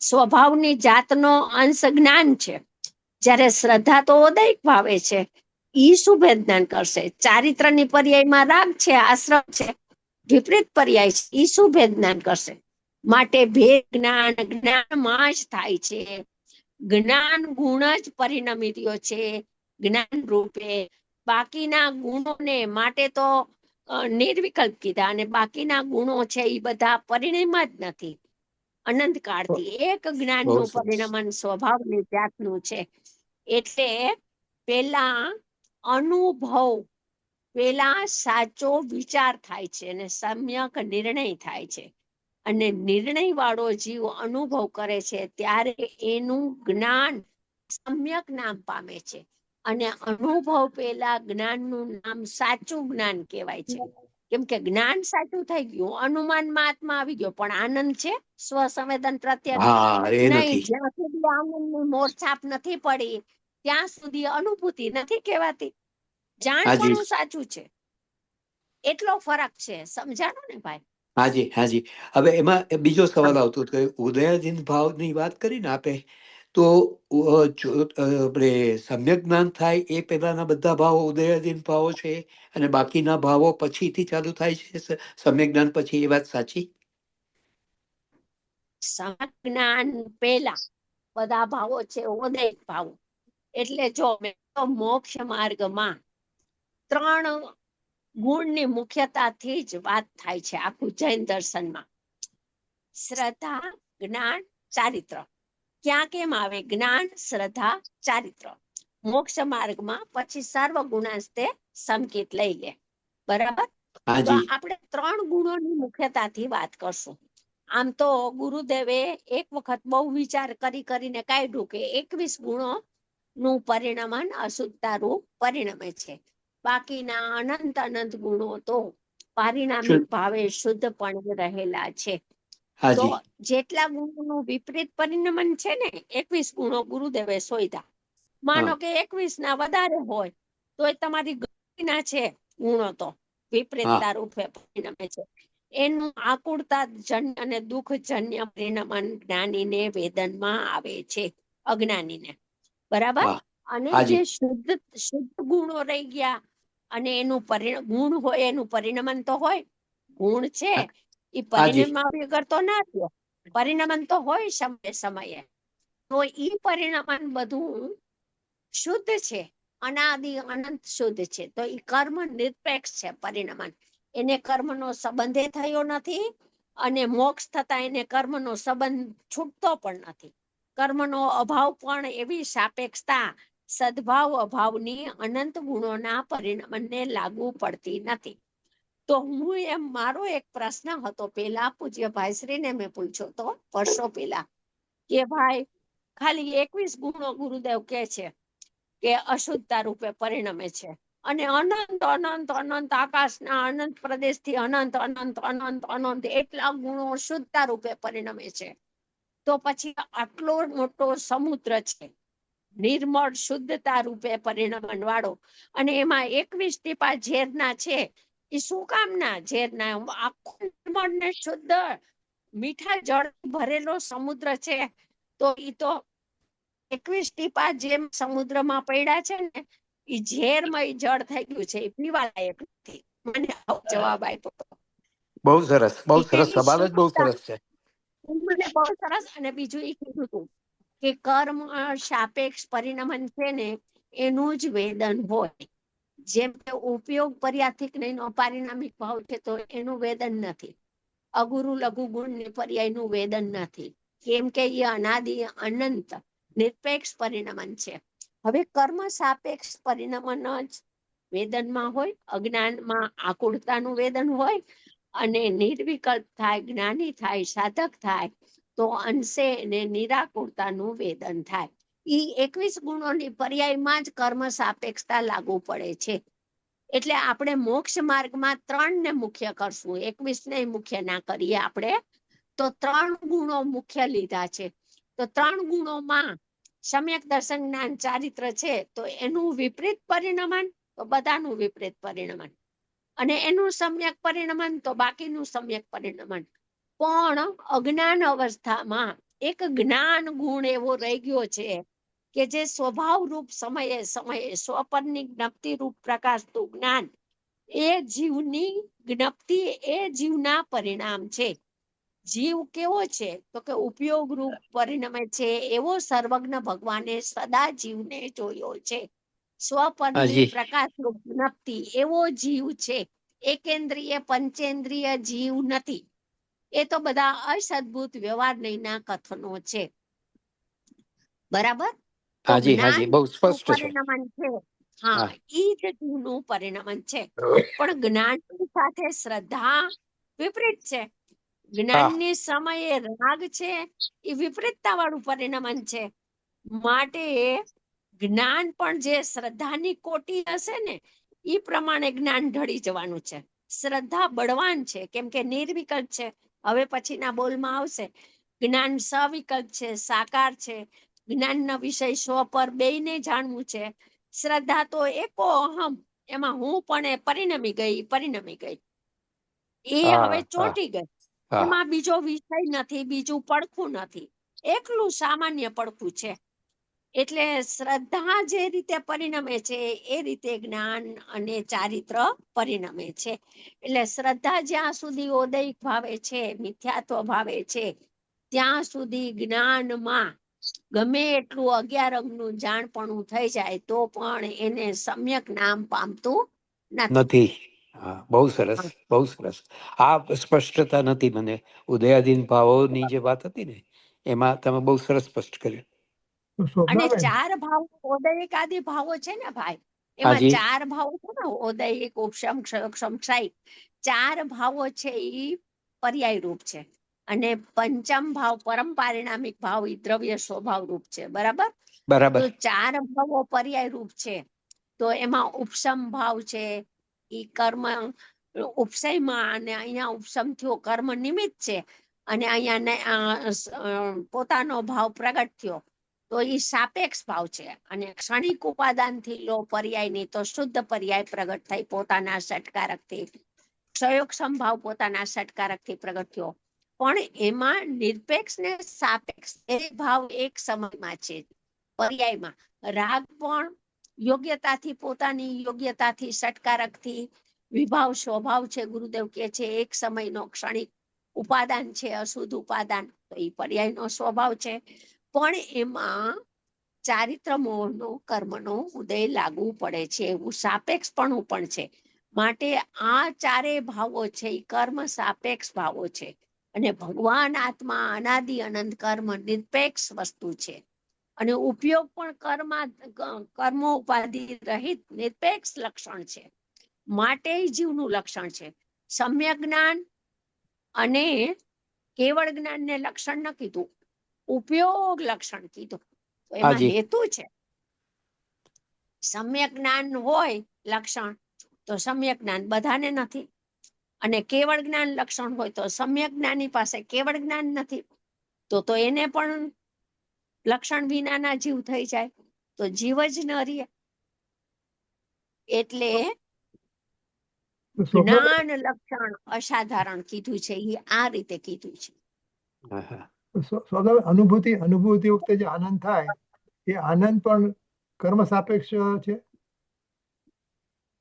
સ્વભાવની જાતનો અંશ જ્ઞાન છે, જ્યારે શ્રદ્ધા તો ઓદયિક ભાવે છે. ઈ શું ભેદ જ્ઞાન કરશે? ચારિત્રની પર્યાયમાં રાગ છે, આશ્રમ છે, વિપરીત પર્યાય છે, ઈ શું ભેદ જ્ઞાન કરશે? માટે ભેદ જ્ઞાન જ્ઞાનમાં જ થાય છે. જ્ઞાન ગુણ જ પરિણમી રહ્યો છે જ્ઞાન રૂપે. બાકીના ગુણોને માટે તો નિર્વિકલ્પ કીધા, અને બાકીના ગુણો છે એ બધા પરિણમ જ નથી. અનંત કાળથી એક જ્ઞાનનું પરિણમન સ્વભાવની જાતનું છે. એટલે પેલા અનુભવ પેલા સાચો વિચાર થાય છે અને સમ્યક નિર્ણય થાય છે, અને નિર્ણય વાળો જીવ અનુભવ કરે છે ત્યારે એનું જ્ઞાન સમ્યક નામ પામે છે, અને અનુભવ પેલા જ્ઞાનનું નામ સાચું જ્ઞાન કહેવાય છે. કેમ કે જ્ઞાન સાચું થઈ ગયું, અનુમાનમાં આત્મા આવી ગયો, પણ આનંદ છે સ્વસંવેદન પ્રત્યે હા એ નહીં. નથી. જ્યાં સુધી આનંદની મોરછાપ નથી પડી ત્યાં સુધી અનુભૂતિ નથી કહેવાતી. હાજી જાણપણું સાચું છે, એટલો ફરક છે. સમજાણું ને ભાઈ? હાજી હાજી. હવે એમાં બીજો સવાલ આવતો હતો કે ઉદયાધીન ભાવની વાત કરીને આપે તો આપણે સમ્યક જ્ઞાન થાય એ પહેલાના બધા ભાવો ઉદયાધીન ભાવો છે અને બાકીના ભાવો પછીથી ચાલુ થાય છે સમ્યક જ્ઞાન પછી, એ વાત સાચી? સમ્યક જ્ઞાન પહેલા બધા ભાવો છે ઉદય ભાવો. એટલે જો મોક્ષ માર્ગમાં 3 ગુણની મુખ્યતાથી જ વાત થાય છે આખું જૈન દર્શનમાં. શ્રદ્ધા, જ્ઞાન, ચારિત્ર. ક્યાં કેમ આવે? જ્ઞાન, શ્રદ્ધા, ચારિત્ર. મોક્ષ માર્ગમાં પછી સર્વ ગુણાંસ્તે સંકેત લઈ લે. બરાબર? તો હાજી આપણે 3 ગુણોની મુખ્યતાથી વાત કરશું. આમ તો ગુરુદેવે એક વખત બહુ વિચાર કરીને કાઢ્યું કે 21 ગુણો નું પરિણમન અશુદ્ધતા રૂપ પરિણમે છે. બાકીના અનંત ગુણો તો પારિણામિક ભાવે શુદ્ધપણે રહેલા છે. તો હાજી જેટલા ગુણોનું વિપરીત પરિણમન છે ને, 21 ગુણો ગુરુદેવે શોધ્યા. માનો કે 21 ના વધારે હોય તો એ તમારી ગતિના છે ગુણો, તો વિપરીતતા રૂપે પરિણમે છે. એનું આકુળતા જન્ય અને દુઃખ જન્ય પરિણમન જ્ઞાનીને વેદનમાં આવે છે, અજ્ઞાનીને. બરાબર? અને જે શુદ્ધ ગુણો રહી ગયા અને એનું ગુણ હોય એનું પરિણમન તો હોય. ગુણ છે એ પરિણમન વગર તો ના થયો, પરિણમન તો હોય સમયે. તો ઈ પરિણમન બધું શુદ્ધ છે, અનાદિ અનંત શુદ્ધ છે. તો ઈ કર્મ નિરપેક્ષ છે પરિણમન. એને કર્મનો સંબંધે થયો નથી, અને મોક્ષ થતા એને કર્મનો સંબંધ છૂટતો પણ નથી. કર્મનો અભાવ પણ એવી સાપેક્ષતા સદભાવ અભાવની અનંત ગુણોના પરિણમને લાગુ પડતી નથી. તો હું મારો એક પ્રશ્ન હતો પેલા પૂજ્ય ભાઈશ્રીને મેં પૂછ્યો તો વર્ષો પેલા, કે ભાઈ ખાલી 21 ગુણો ગુરુદેવ કે છે કે અશુદ્ધતા રૂપે પરિણમે છે, અને અનંત અનંત અનંત આકાશના અનંત પ્રદેશથી અનંત અનંત અનંત અનંત એટલા ગુણો શુદ્ધતા રૂપે પરિણમે છે. તો પછી આટલો મોટો સમુદ્ર છે નિર્મળ શુદ્ધતા રૂપે પરિણમન વાળો, અને એમાં 21 ટીપા ઝેરના છે. એ શું કામના ઝેરના? આખું નિર્મળ ને શુદ્ધ મીઠા જળ ભરેલો સમુદ્ર છે. તો ઈ તો 21 ટીપા જેમ સમુદ્રમાં પડ્યા છે ને, એ ઝેરમય જળ થઈ ગયું છે, એ પીવા લાયક નથી. મને આવો જવાબ આપ્યો. બહુ સરસ, બહુ સરસ સવાલ જ બહુ સરસ છે. મને બહુ સરસ. અને બીજું એ કીધું હતું કે કર્મ સાપેક્ષ પરિણમન છે ને એનું જ વેદન હોય. જેમ કે ઉપયોગ પર્યાથિક નો પારિણામિક ભાવ છે તો એનું વેદન નથી. અગુરુ લઘુ ગુણ ને પર્યાયનું વેદન નથી, કેમ કે એ અનાદિ અનંત નિરપેક્ષ પરિણમન છે. હવે કર્મ સાપેક્ષ પરિણમન જ વેદનમાં હોય, અજ્ઞાનમાં આકુળતાનું વેદન હોય, અને નિર્વિકલ્પ થાય, જ્ઞાની થાય, સાધક થાય તો અંશે એને નિરાકુરતાનું વેદન થાય. ઈ 21 ગુણોની પર્યાયમાં જ કર્મ સાપેક્ષતા લાગુ પડે છે. એટલે આપણે મોક્ષ માર્ગમાં 3 ને મુખ્ય કરશું, 21 ને મુખ્ય ના કરીએ આપણે. તો 3 ગુણો મુખ્ય લીધા છે. તો 3 ગુણોમાં સમ્યક દર્શન જ્ઞાન ચારિત્ર છે, તો એનું વિપરીત પરિણમન તો બધાનું વિપરીત પરિણમન, અને એનું સમ્યક પરિણમન તો બાકીનું સમ્યક પરિણમન. પણ અજ્ઞાન અવસ્થામાં એક જ્ઞાન ગુણ એવો રહી ગયો છે કે જે સ્વભાવ રૂપ સમયે સ્વપરની જ્ઞપ્તિ રૂપ પ્રકાશતું જ્ઞાન, એ જીવની જ્ઞપ્તિ એ જીવના પરિણામ છે. જીવ કેવો છે તો કે ઉપયોગ રૂપ પરિણમે છે એવો સર્વજ્ઞ ભગવાને સદા જીવને જોયો છે. સ્વપરની પ્રકાશ રૂપ જ્ઞપ્તિ એવો જીવ છે. એકેન્દ્રિય પંચેન્દ્રિય જીવ નથી. એ તો બધા અસદભૂત વ્યવહાર નહીના કથનો છે. બરાબર? તો હાજી જ્ઞાન હાજી, બહુ સ્પષ્ટ છે. પરિણમન છે હા હા. ઈ જ જીવનું પરિણમન છે. પણ જ્ઞાનની સાથે શ્રદ્ધા વિપરીત છે. જ્ઞાનની સમયે રાગ છે એ વિપરીતતા વાળું પરિણમન છે. માટે જ્ઞાન પણ જે શ્રદ્ધાની કોટી હશે ને એ પ્રમાણે જ્ઞાન ઢળી જવાનું છે. શ્રદ્ધા બળવાન છે કેમ કે નિર્વિકલ્પ છે. હવે પછીના બોલમાં આવશે જ્ઞાન સવિકલ્પ છે, સાકાર છે. જ્ઞાનના વિષય સ્વ પર બેયને જાણવું છે. શ્રદ્ધા તો એકો અહમ, એમાં હું પણ પરિણમી ગઈ એ હવે ચોંટી ગઈ. એમાં બીજો વિષય નથી, બીજું પડખું નથી, એકલું સામાન્ય પડખું છે. એટલે શ્રદ્ધા જે રીતે પરિણમે છે એ રીતે જ્ઞાન અને ચારિત્ર પરિણમે છે. એટલે શ્રદ્ધા જ્યાં સુધી ઓદયિક ભાવે છે, મિથ્યાત્વ ભાવે છે, ત્યાં સુધી જ્ઞાનમાં ગમે એટલું 11 અંગનું જાણપણું થઈ જાય તો પણ એને સમ્યક નામ પામતું નથી. હા, બહુ સરસ, બહુ સરસ. આ સ્પષ્ટતા નથી મને. ઉદયાધીન ભાવોની જે વાત હતી ને એમાં તમે બહુ સરસ સ્પષ્ટ કર્યું. તો અને શોભનાબેન, 4 ભાવો ઓદયિક આદિ ભાવો છે ને ભાઈ, એમાં હાજી. 4 ભાવો છે ને ઓદયિક, ઉપશમ, ક્ષયોક્ષમ, ક્ષયિક. 4 ભાવો છે ઈ પર્યાય રૂપ છે અને પંચમ ભાવ પરમ પારિણામિક ભાવ ઈ દ્રવ્ય સ્વભાવ રૂપ છે. બરાબર? તો બરાબર. 4 ભાવો પર્યાય રૂપ છે. તો એમાં ઉપશમ ભાવ છે ઈ કર્મ ઉપસયમાં, અને અહીંયા ઉપશમ થયો કર્મ નિમિત્ત છે, અને અહીંયા પોતાનો ભાવ પ્રગટ થયો તો ઈ સાપેક્ષ ભાવ છે. અને ક્ષણિક ઉપાદાનથી લો પર્યાયની તો શુદ્ધ પર્યાય પ્રગટ થઈ પોતાના ષટકારકથી. ક્ષયોક્ષમ ભાવ પોતાના ષટકારકથી પ્રગટ થયો. પણ એમાં નિરપેક્ષ ને સાપેક્ષ એ ભાવ એક સમયમાં છે. પર્યાયમાં રાગ પણ યોગ્યતાથી, પોતાની યોગ્યતાથી, ષટકારકથી વિભાવ સ્વભાવ છે. ગુરુદેવ કે છે એક સમયનો ક્ષણિક ઉપાદાન છે, અશુદ્ધ ઉપાદાન, તો એ પર્યાયનો સ્વભાવ છે. પણ એમાં ચારિત્ર મોહનો, કર્મનો ઉદય લાગુ પડે છે, એવું સાપેક્ષપણું પણ છે. માટે આ 4 ભાવો છે એ કર્મ સાપેક્ષ ભાવો છે. અને ભગવાન આત્મા અનાદિ અનંત કર્મ નિરપેક્ષ વસ્તુ છે. અને ઉપયોગ પણ કર્મો ઉપાધિ રહિત નિરપેક્ષ લક્ષણ છે. માટે જીવનું લક્ષણ છે. સમ્યક જ્ઞાન અને કેવળ જ્ઞાનને લક્ષણ ન કીધું, ઉપયોગ લક્ષણ કીધું. તો એમાં હાજી. હેતુ છે. સમ્યક જ્ઞાન હોય લક્ષણ તો સમ્યક જ્ઞાન બધાને નથી, અને કેવળ જ્ઞાન લક્ષણ હોય તો સમ્યક જ્ઞાની પાસે કેવળ જ્ઞાન નથી, તો એને પણ લક્ષણ વિનાના જીવ થઈ જાય, તો જીવ જ ન રહે. એટલે તો શોભનાબેન, જ્ઞાન લક્ષણ અસાધારણ કીધું છે, એ આ રીતે કીધું છે. હા, હા. શોભનાબેન, અનુભૂતિ વખતે જે આનંદ થાય એ આનંદ પણ કર્મ સાપેક્ષ છે.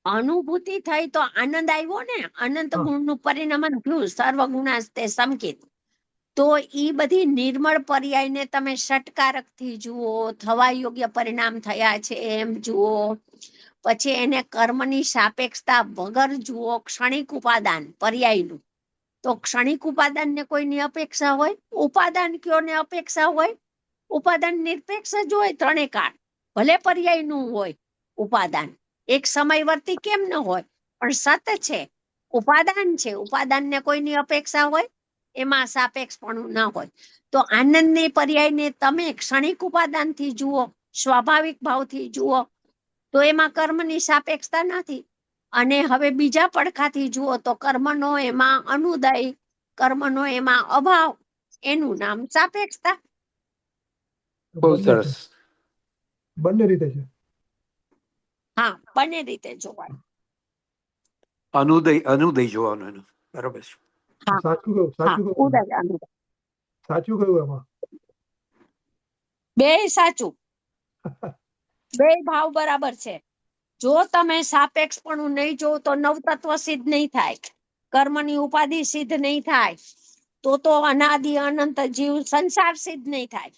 અનુભૂતિ થઈ તો આનંદ આવ્યો ને, અનંત હા. ગુણનું પરિણમન થયું, સર્વગુણાસ્તે સંકેત. તો ઈ બધી નિર્મળ પર્યાયને તમે ષટકારકથી જુઓ, થવા યોગ્ય પરિણામ થયા છે એમ જુઓ, પછી એને કર્મની સાપેક્ષતા વગર જુઓ, ક્ષણિક ઉપાદાન પર્યાયનું. તો ક્ષણિક ઉપાદાનને કોઈની અપેક્ષા હોય? ઉપાદાન કયોને અપેક્ષા હોય? ઉપાદાન નિરપેક્ષ જ હોય ત્રણે કાળ, ભલે પર્યાયનું હોય ઉપાદાન, એક સમયવર્તી કેમ ન હોય, પણ સત છે, ઉપાદાન છે. ઉપાદાનને કોઈની અપેક્ષા હોય? એમાં સાપેક્ષપણું ન હોય. તો આનંદની પર્યાયને તમે ક્ષણિક ઉપાદાનથી જુઓ, સ્વાભાવિક ભાવથી જુઓ, તો એમાં કર્મની સાપેક્ષતા નથી. અને હવે બીજા પડખાથી જુઓ તો કર્મનો એમાં અનુદય, કર્મનો એમાં અભાવ, એનું નામ સાપેક્ષતા. બહુ બંને છે, સરસ. બંને રીતે છે. હા, બંને રીતે જોવાય. અનુદય જોવાનું એનું. બરોબર છે. હા, સાચું કહ્યું, હા, સાચું કહ્યું, ઉદય અનુદય સાચું કહ્યું એમાં. બે સાચું, બે ભાવ બરાબર છે. જો તમે સાપેક્ષપણું નહીં જોવો તો નવતત્વ સિદ્ધ નહીં થાય, કર્મની ઉપાધિ સિદ્ધ નહીં થાય, તો અનાદિ અનંત જીવ સંસાર સિદ્ધ નહીં થાય,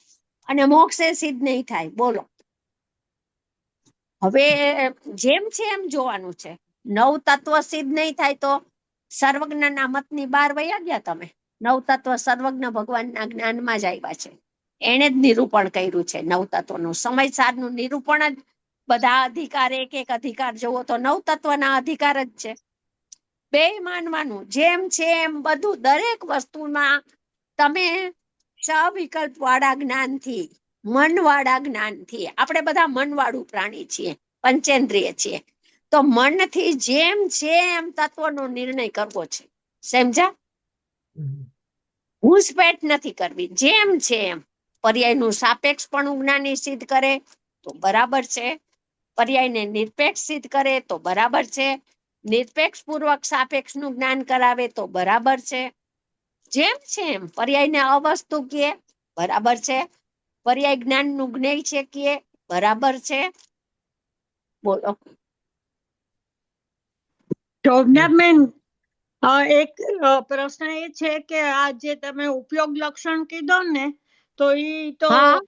અને મોક્ષે સિદ્ધ નહીં થાય. બોલો, હવે જેમ છે એમ જોવાનું છે. નવ તત્વ સિદ્ધ નહીં થાય તો સર્વજ્ઞના મતની બહાર વયા ગયા તમે. નવ તત્વ સર્વજ્ઞ ભગવાનના જ્ઞાનમાં જ આવ્યા છે, એને જ નિરૂપણ કર્યું છે. નવ તત્વનું સમયસારનું નિરૂપણ જ બધા અધિકાર એક એક અધિકાર જુઓ તો 9 તત્વના અધિકાર જ છે. બે માનવાનું જેમ છે એમ બધું દરેક વસ્તુમાં તમે સવિકલ્પ વાળા જ્ઞાનથી, મનવાળા જ્ઞાનથી, આપણે બધા મનવાળું પ્રાણી છીએ, પંચેન્દ્રિય છીએ, તો મનથી જેમ છે એમ તત્વનો નિર્ણય કરવો છે. સમજ્યા? ઘૂસપેટ નથી કરવી, જેમ છે એમ. પર્યાયનું સાપેક્ષપણું જ્ઞાની સિદ્ધ કરે તો બરાબર છે, પર્યાયને નિરપેક્ષ સિદ્ધ કરે તો બરાબર છે, નિરપેક્ષ પૂર્વક સાપેક્ષનું જ્ઞાન કરાવે તો બરાબર છે. જેમ છે એમ પર્યાયને અવસ્તુ કહે બરાબર છે, પર્યાય જ્ઞાનનું જ્ઞેય છે કહે બરાબર છે. બોલો. શોભનાબેન, એક પ્રશ્ન એ છે કે આ જે તમે ઉપયોગ લક્ષણ કીધો ને, તો ઈ તો હા.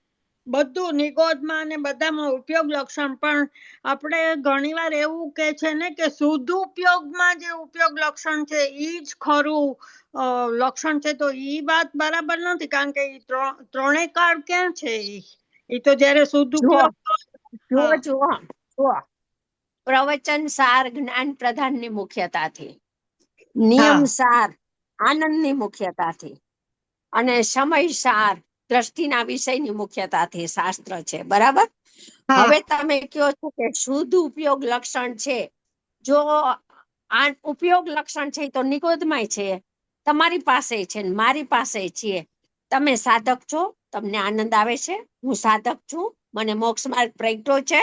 બધું નિગોદમાં ને બધામાં ઉપયોગ લક્ષણ, પણ આપણે ઘણીવાર એવું કે છે ને કે શુદ્ધ ઉપયોગમાં જે ઉપયોગ લક્ષણ છે ઈ જ ખરું લક્ષણ છે, તો ઈ વાત બરાબર નથી, કારણ કે ઈ ત્રણેય કાળ ક્યાં છે? ઈ તો જ્યારે શુદ્ધ ઉપયોગ જુઓ પ્રવચન સાર જ્ઞાન પ્રધાનની મુખ્યતાથી, નિયમ સાર આનંદની મુખ્યતાથી, અને સમય સાર દ્રષ્ટિના વિષયની મુખ્યતાથી શાસ્ત્ર છે. બરાબર? હવે તમે કહો છો કે શુદ્ધ ઉપયોગ લક્ષણ છે, જો આ ઉપયોગ લક્ષણ છે તો નિગોદમાંય છે, તમારી પાસે છે ને મારી પાસે છીએ. તમે સાધક છો, તમને આનંદ આવે છે, હું સાધક છું, મને મોક્ષ માર્ગ પ્રગટ્યો છે,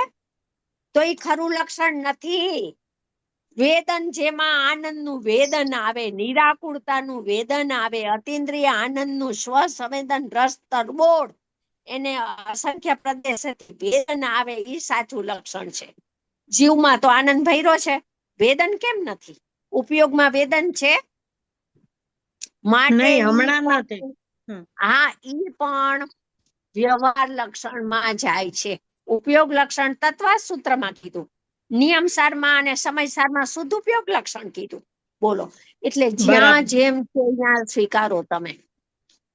તો એ ખરું લક્ષણ નથી. વેદન જેમાં આનંદનું વેદન આવે, નિરાકુળતાનું વેદન આવે, અતિન્દ્રિય આનંદનું સ્વસંવેદન રસ તરબોળ એને અસંખ્ય પ્રદેશેથી વેદન આવે, એ સાચું લક્ષણ છે. જીવમાં તો આનંદ ભર્યો છે, વેદન કેમ નથી? ઉપયોગમાં વેદન છે માટે હમણાં નથી. હા, ઈ પણ વ્યવહાર લક્ષણમાં જાય છે. ઉપયોગ લક્ષણ તત્વ સૂત્રમાં કીધું, નિયમ સારમાં અને સમય સારમાં શુદ્ધ ઉપયોગ લક્ષણ કીધું. બોલો, એટલે જ્યાં જેમ છે ત્યાં સ્વીકારો તમે,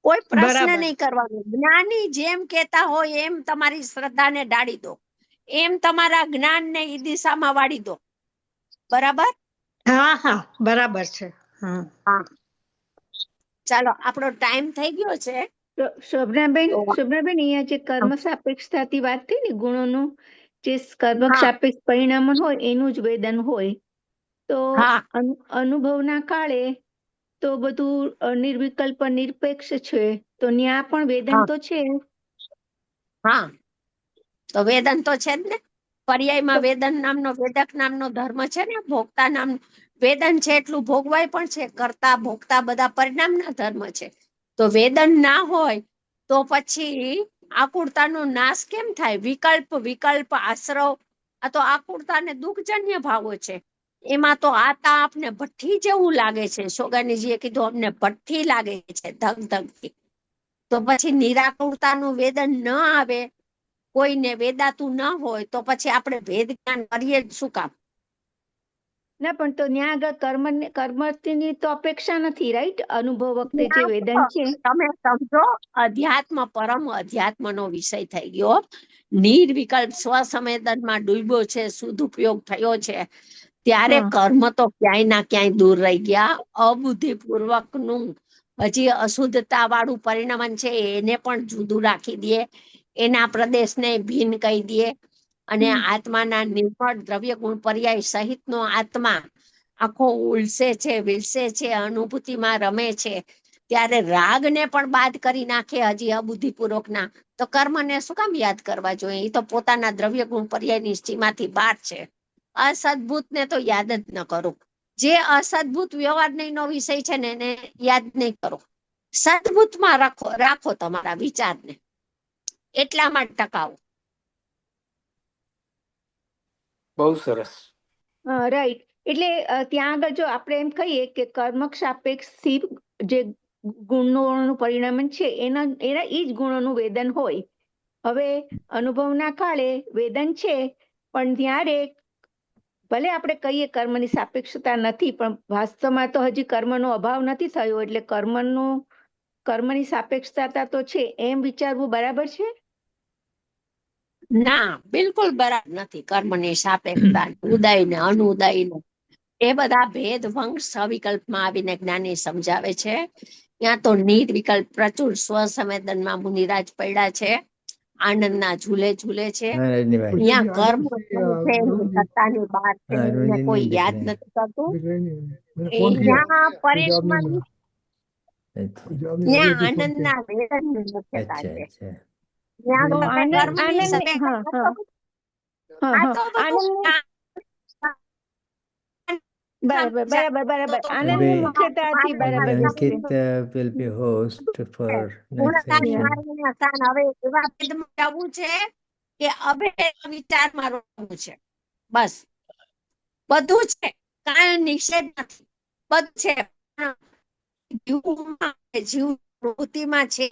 કોઈ પ્રશ્ન નહીં કરવાનો. જ્ઞાની જેમ કહેતા હોય એમ તમારી શ્રદ્ધાને ડાળી દો, એમ તમારા જ્ઞાનને ઈ દિશામાં વાળી દો. બરાબર? હા, બરાબર છે. હા, ચાલો આપણો ટાઈમ થઈ ગયો છે. શોભનાબેન, અહીંયા જે કર્મ સાપેક્ષતાથી વાત થઈ ને, ગુણોનું જે કર્મ સાપેક્ષ પરિણામ હોય એનું જ વેદન હોય, તો અનુભવના કાળે તો બધું નિર્વિકલ્પ નિરપેક્ષ છે, તો ન્યા પણ વેદન તો છે. હા, તો વેદન તો છે જ ને. પર્યાયમાં વેદન નામનો, વેદક નામનો ધર્મ છે ને, ભોગતા નામનો વેદન છે એટલું ભોગવાય પણ છે, કરતા ભોગતા બધા પરિણામના ધર્મ છે. તો વેદન ના હોય તો પછી આકુળતાનો નાશ કેમ થાય? વિકલ્પ આશ્રવ, આ તો આકુળતા ને દુઃખજન્ય ભાવો છે. એમાં તો આ તાપ ને ભઠ્ઠી જેવું લાગે છે. સોગાનીજીએ કીધું અમને ભઠ્ઠી લાગે છે ધગધગતી. તો પછી નિરાકુળતાનું વેદન ન આવે, કોઈને વેદાતું ન હોય, તો પછી આપણે ભેદ જ્ઞાન કરીએ જ શું કામ? ના, પણ તો ત્યાં આગળ કર્મની તો અપેક્ષા નથી, રાઈટ? અનુભવ વખતે જે વેદન છે, તમે સમજો, અધ્યાત્મ પરમ અધ્યાત્મનો વિષય થઈ ગયો. નિર્વિકલ્પ સ્વસંવેદનમાં ડૂબ્યો છે, શુદ્ધ ઉપયોગ થયો છે, ત્યારે કર્મ તો ક્યાંય ના ક્યાંય દૂર રહી ગયા. અબુદ્ધિપૂર્વકનું હજી અશુદ્ધતા વાળું પરિણમન છે એને પણ જુદું રાખી દે, એના પ્રદેશને ભિન્ન કહી દે, અને આત્માના નિર્મળ દ્રવ્ય ગુણ પર્યાય સહિતનો આત્મા આખો ઉલસે છે, વિલસે છે, અનુભૂતિમાં રમે છે, ત્યારે રાગને પણ બાદ કરી નાખે હજી અબુદ્ધિપૂર્વકના. તો કર્મને શું કામ યાદ કરવા જોઈએ? એ તો પોતાના દ્રવ્ય ગુણ પર્યાયની સીમાથી બહાર છે. અસદભૂતને તો યાદ જ ન કરો. જે અસદભૂત વ્યવહાર નો વિષય છે ને એને યાદ નહીં કરો. સદભૂતમાં રાખો તમારા વિચારને, એટલામાં ટકાવો. બહુ સરસ. રાઈટ. એટલે ત્યાં આગળ જો આપણે એમ કહીએ કે કર્મ સાપેક્ષ જે ગુણોનું પરિણામ છે એના એ જ ગુણોનું વેદન હોય. હવે અનુભવના કાળે વેદન છે, પણ ત્યારે ભલે આપણે કહીએ કર્મની સાપેક્ષતા નથી, પણ વાસ્તવમાં તો હજી કર્મનો અભાવ નથી થયો, એટલે કર્મની સાપેક્ષતા તો છે એમ વિચારવું બરાબર છે. ના, બિલકુલ બરાબર નથી. કર્મની સાપેક્ષતા, ઉદય ને અનુદય ને એ બધા ભેદભંગ સવિકલ્પમાં આવીને જ્ઞાની સમજાવે છે. ત્યાં તો નિર્વિકલ્પ પ્રચુર સ્વસંવેદનમાં મુનિરાજ પડ્યા છે, આનંદના ઝૂલે ઝૂલે છે. हाँ रजनी भाई ત્યાં કર્મ અરુણજી, છે એની અરુણજી, સત્તાની બહાર છે, हाँ એને अरुण जी કોઈ नहीं दिख યાદ रहे हैं। નથી કરતું. दिख रहे नहीं है। मैंने फोन किया, ત્યાં कोई जवाब नहीं પરિશ્રમ, मिला, अच्छा कोई जवाब नहीं। ત્યાં अभी फोन किया। આનંદના વેદનની મુખ્યતા अच्छा છે. अच्छा ત્યાં તો તમે આનંદ કર્મની આનંદ સાપેક્ષતા હા હા હા આ હા તો બધું આનંદ બરાબર બરાબર બરાબર આનંદની अभी મુખ્યતાથી अभी બરાબર છે. Ankit will be host for next ગુણગાન session. માર્ગના સ્થાન હવે એવા ભેદમાં જવું છે કે અભેદ વિચારમાં રોકવું છે. બસ બધું છે, કાંઈ નિષેધ નથી, બધું છે, પણ જીવમાં જીવ પ્રવૃત્તિમાં છે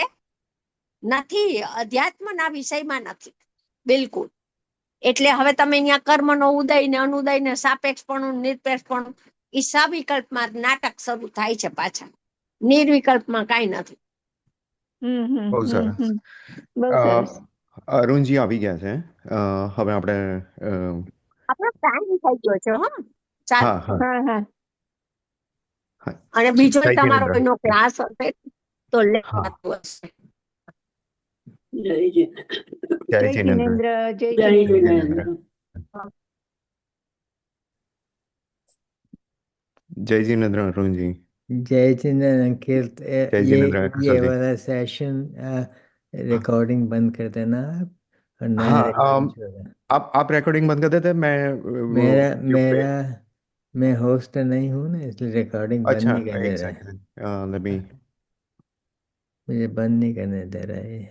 નથી, અધ્યાત્મના વિષયમાં નથી બિલકુલ. એટલે હવે તમે અહીંયા કર્મનો ઉદય ને અનુદય ને સાપેક્ષપણું નિરપેક્ષપણું એ સવિકલ્પમાં નાટક શરૂ થાય છે પાછા. નિર્વિકલ્પમાં કાંઈ નથી. બહુ સરસ. બહુ સરસ. અરુણજી આવી ગયા છે. હવે આપણે આપણો ટાઈમ થઈ ગયો છે. હા, ચાલો. હા હા હા હા હા. અને બીજો જય તમારો જિનેન્દ્ર. એનો ક્લાસ હશે તો હા, લેવાતું હશે. જય જય જિનેન્દ્ર. જિનેન્દ્ર જય જય જિનેન્દ્ર. જિનેન્દ્ર. जय जिनेंद्र अरुण जी. जय जिनेंद्र अंकित जय जिनेंद्र ये कुशल जी. वाला सेशन रिकॉर्डिंग बंद कर देना आप और नया हाँ, रिकॉर्डिंग शुरू करना। आप रिकॉर्डिंग बंद कर देते, मैं वो मेरा YouTube पे। मेरा मैं होस्ट नहीं हूँ ना, इसलिए रिकॉर्डिंग बंद अच्छा, नहीं करने एक रहा है। Second, let me. मुझे बंद नहीं करने दे रहा है ये।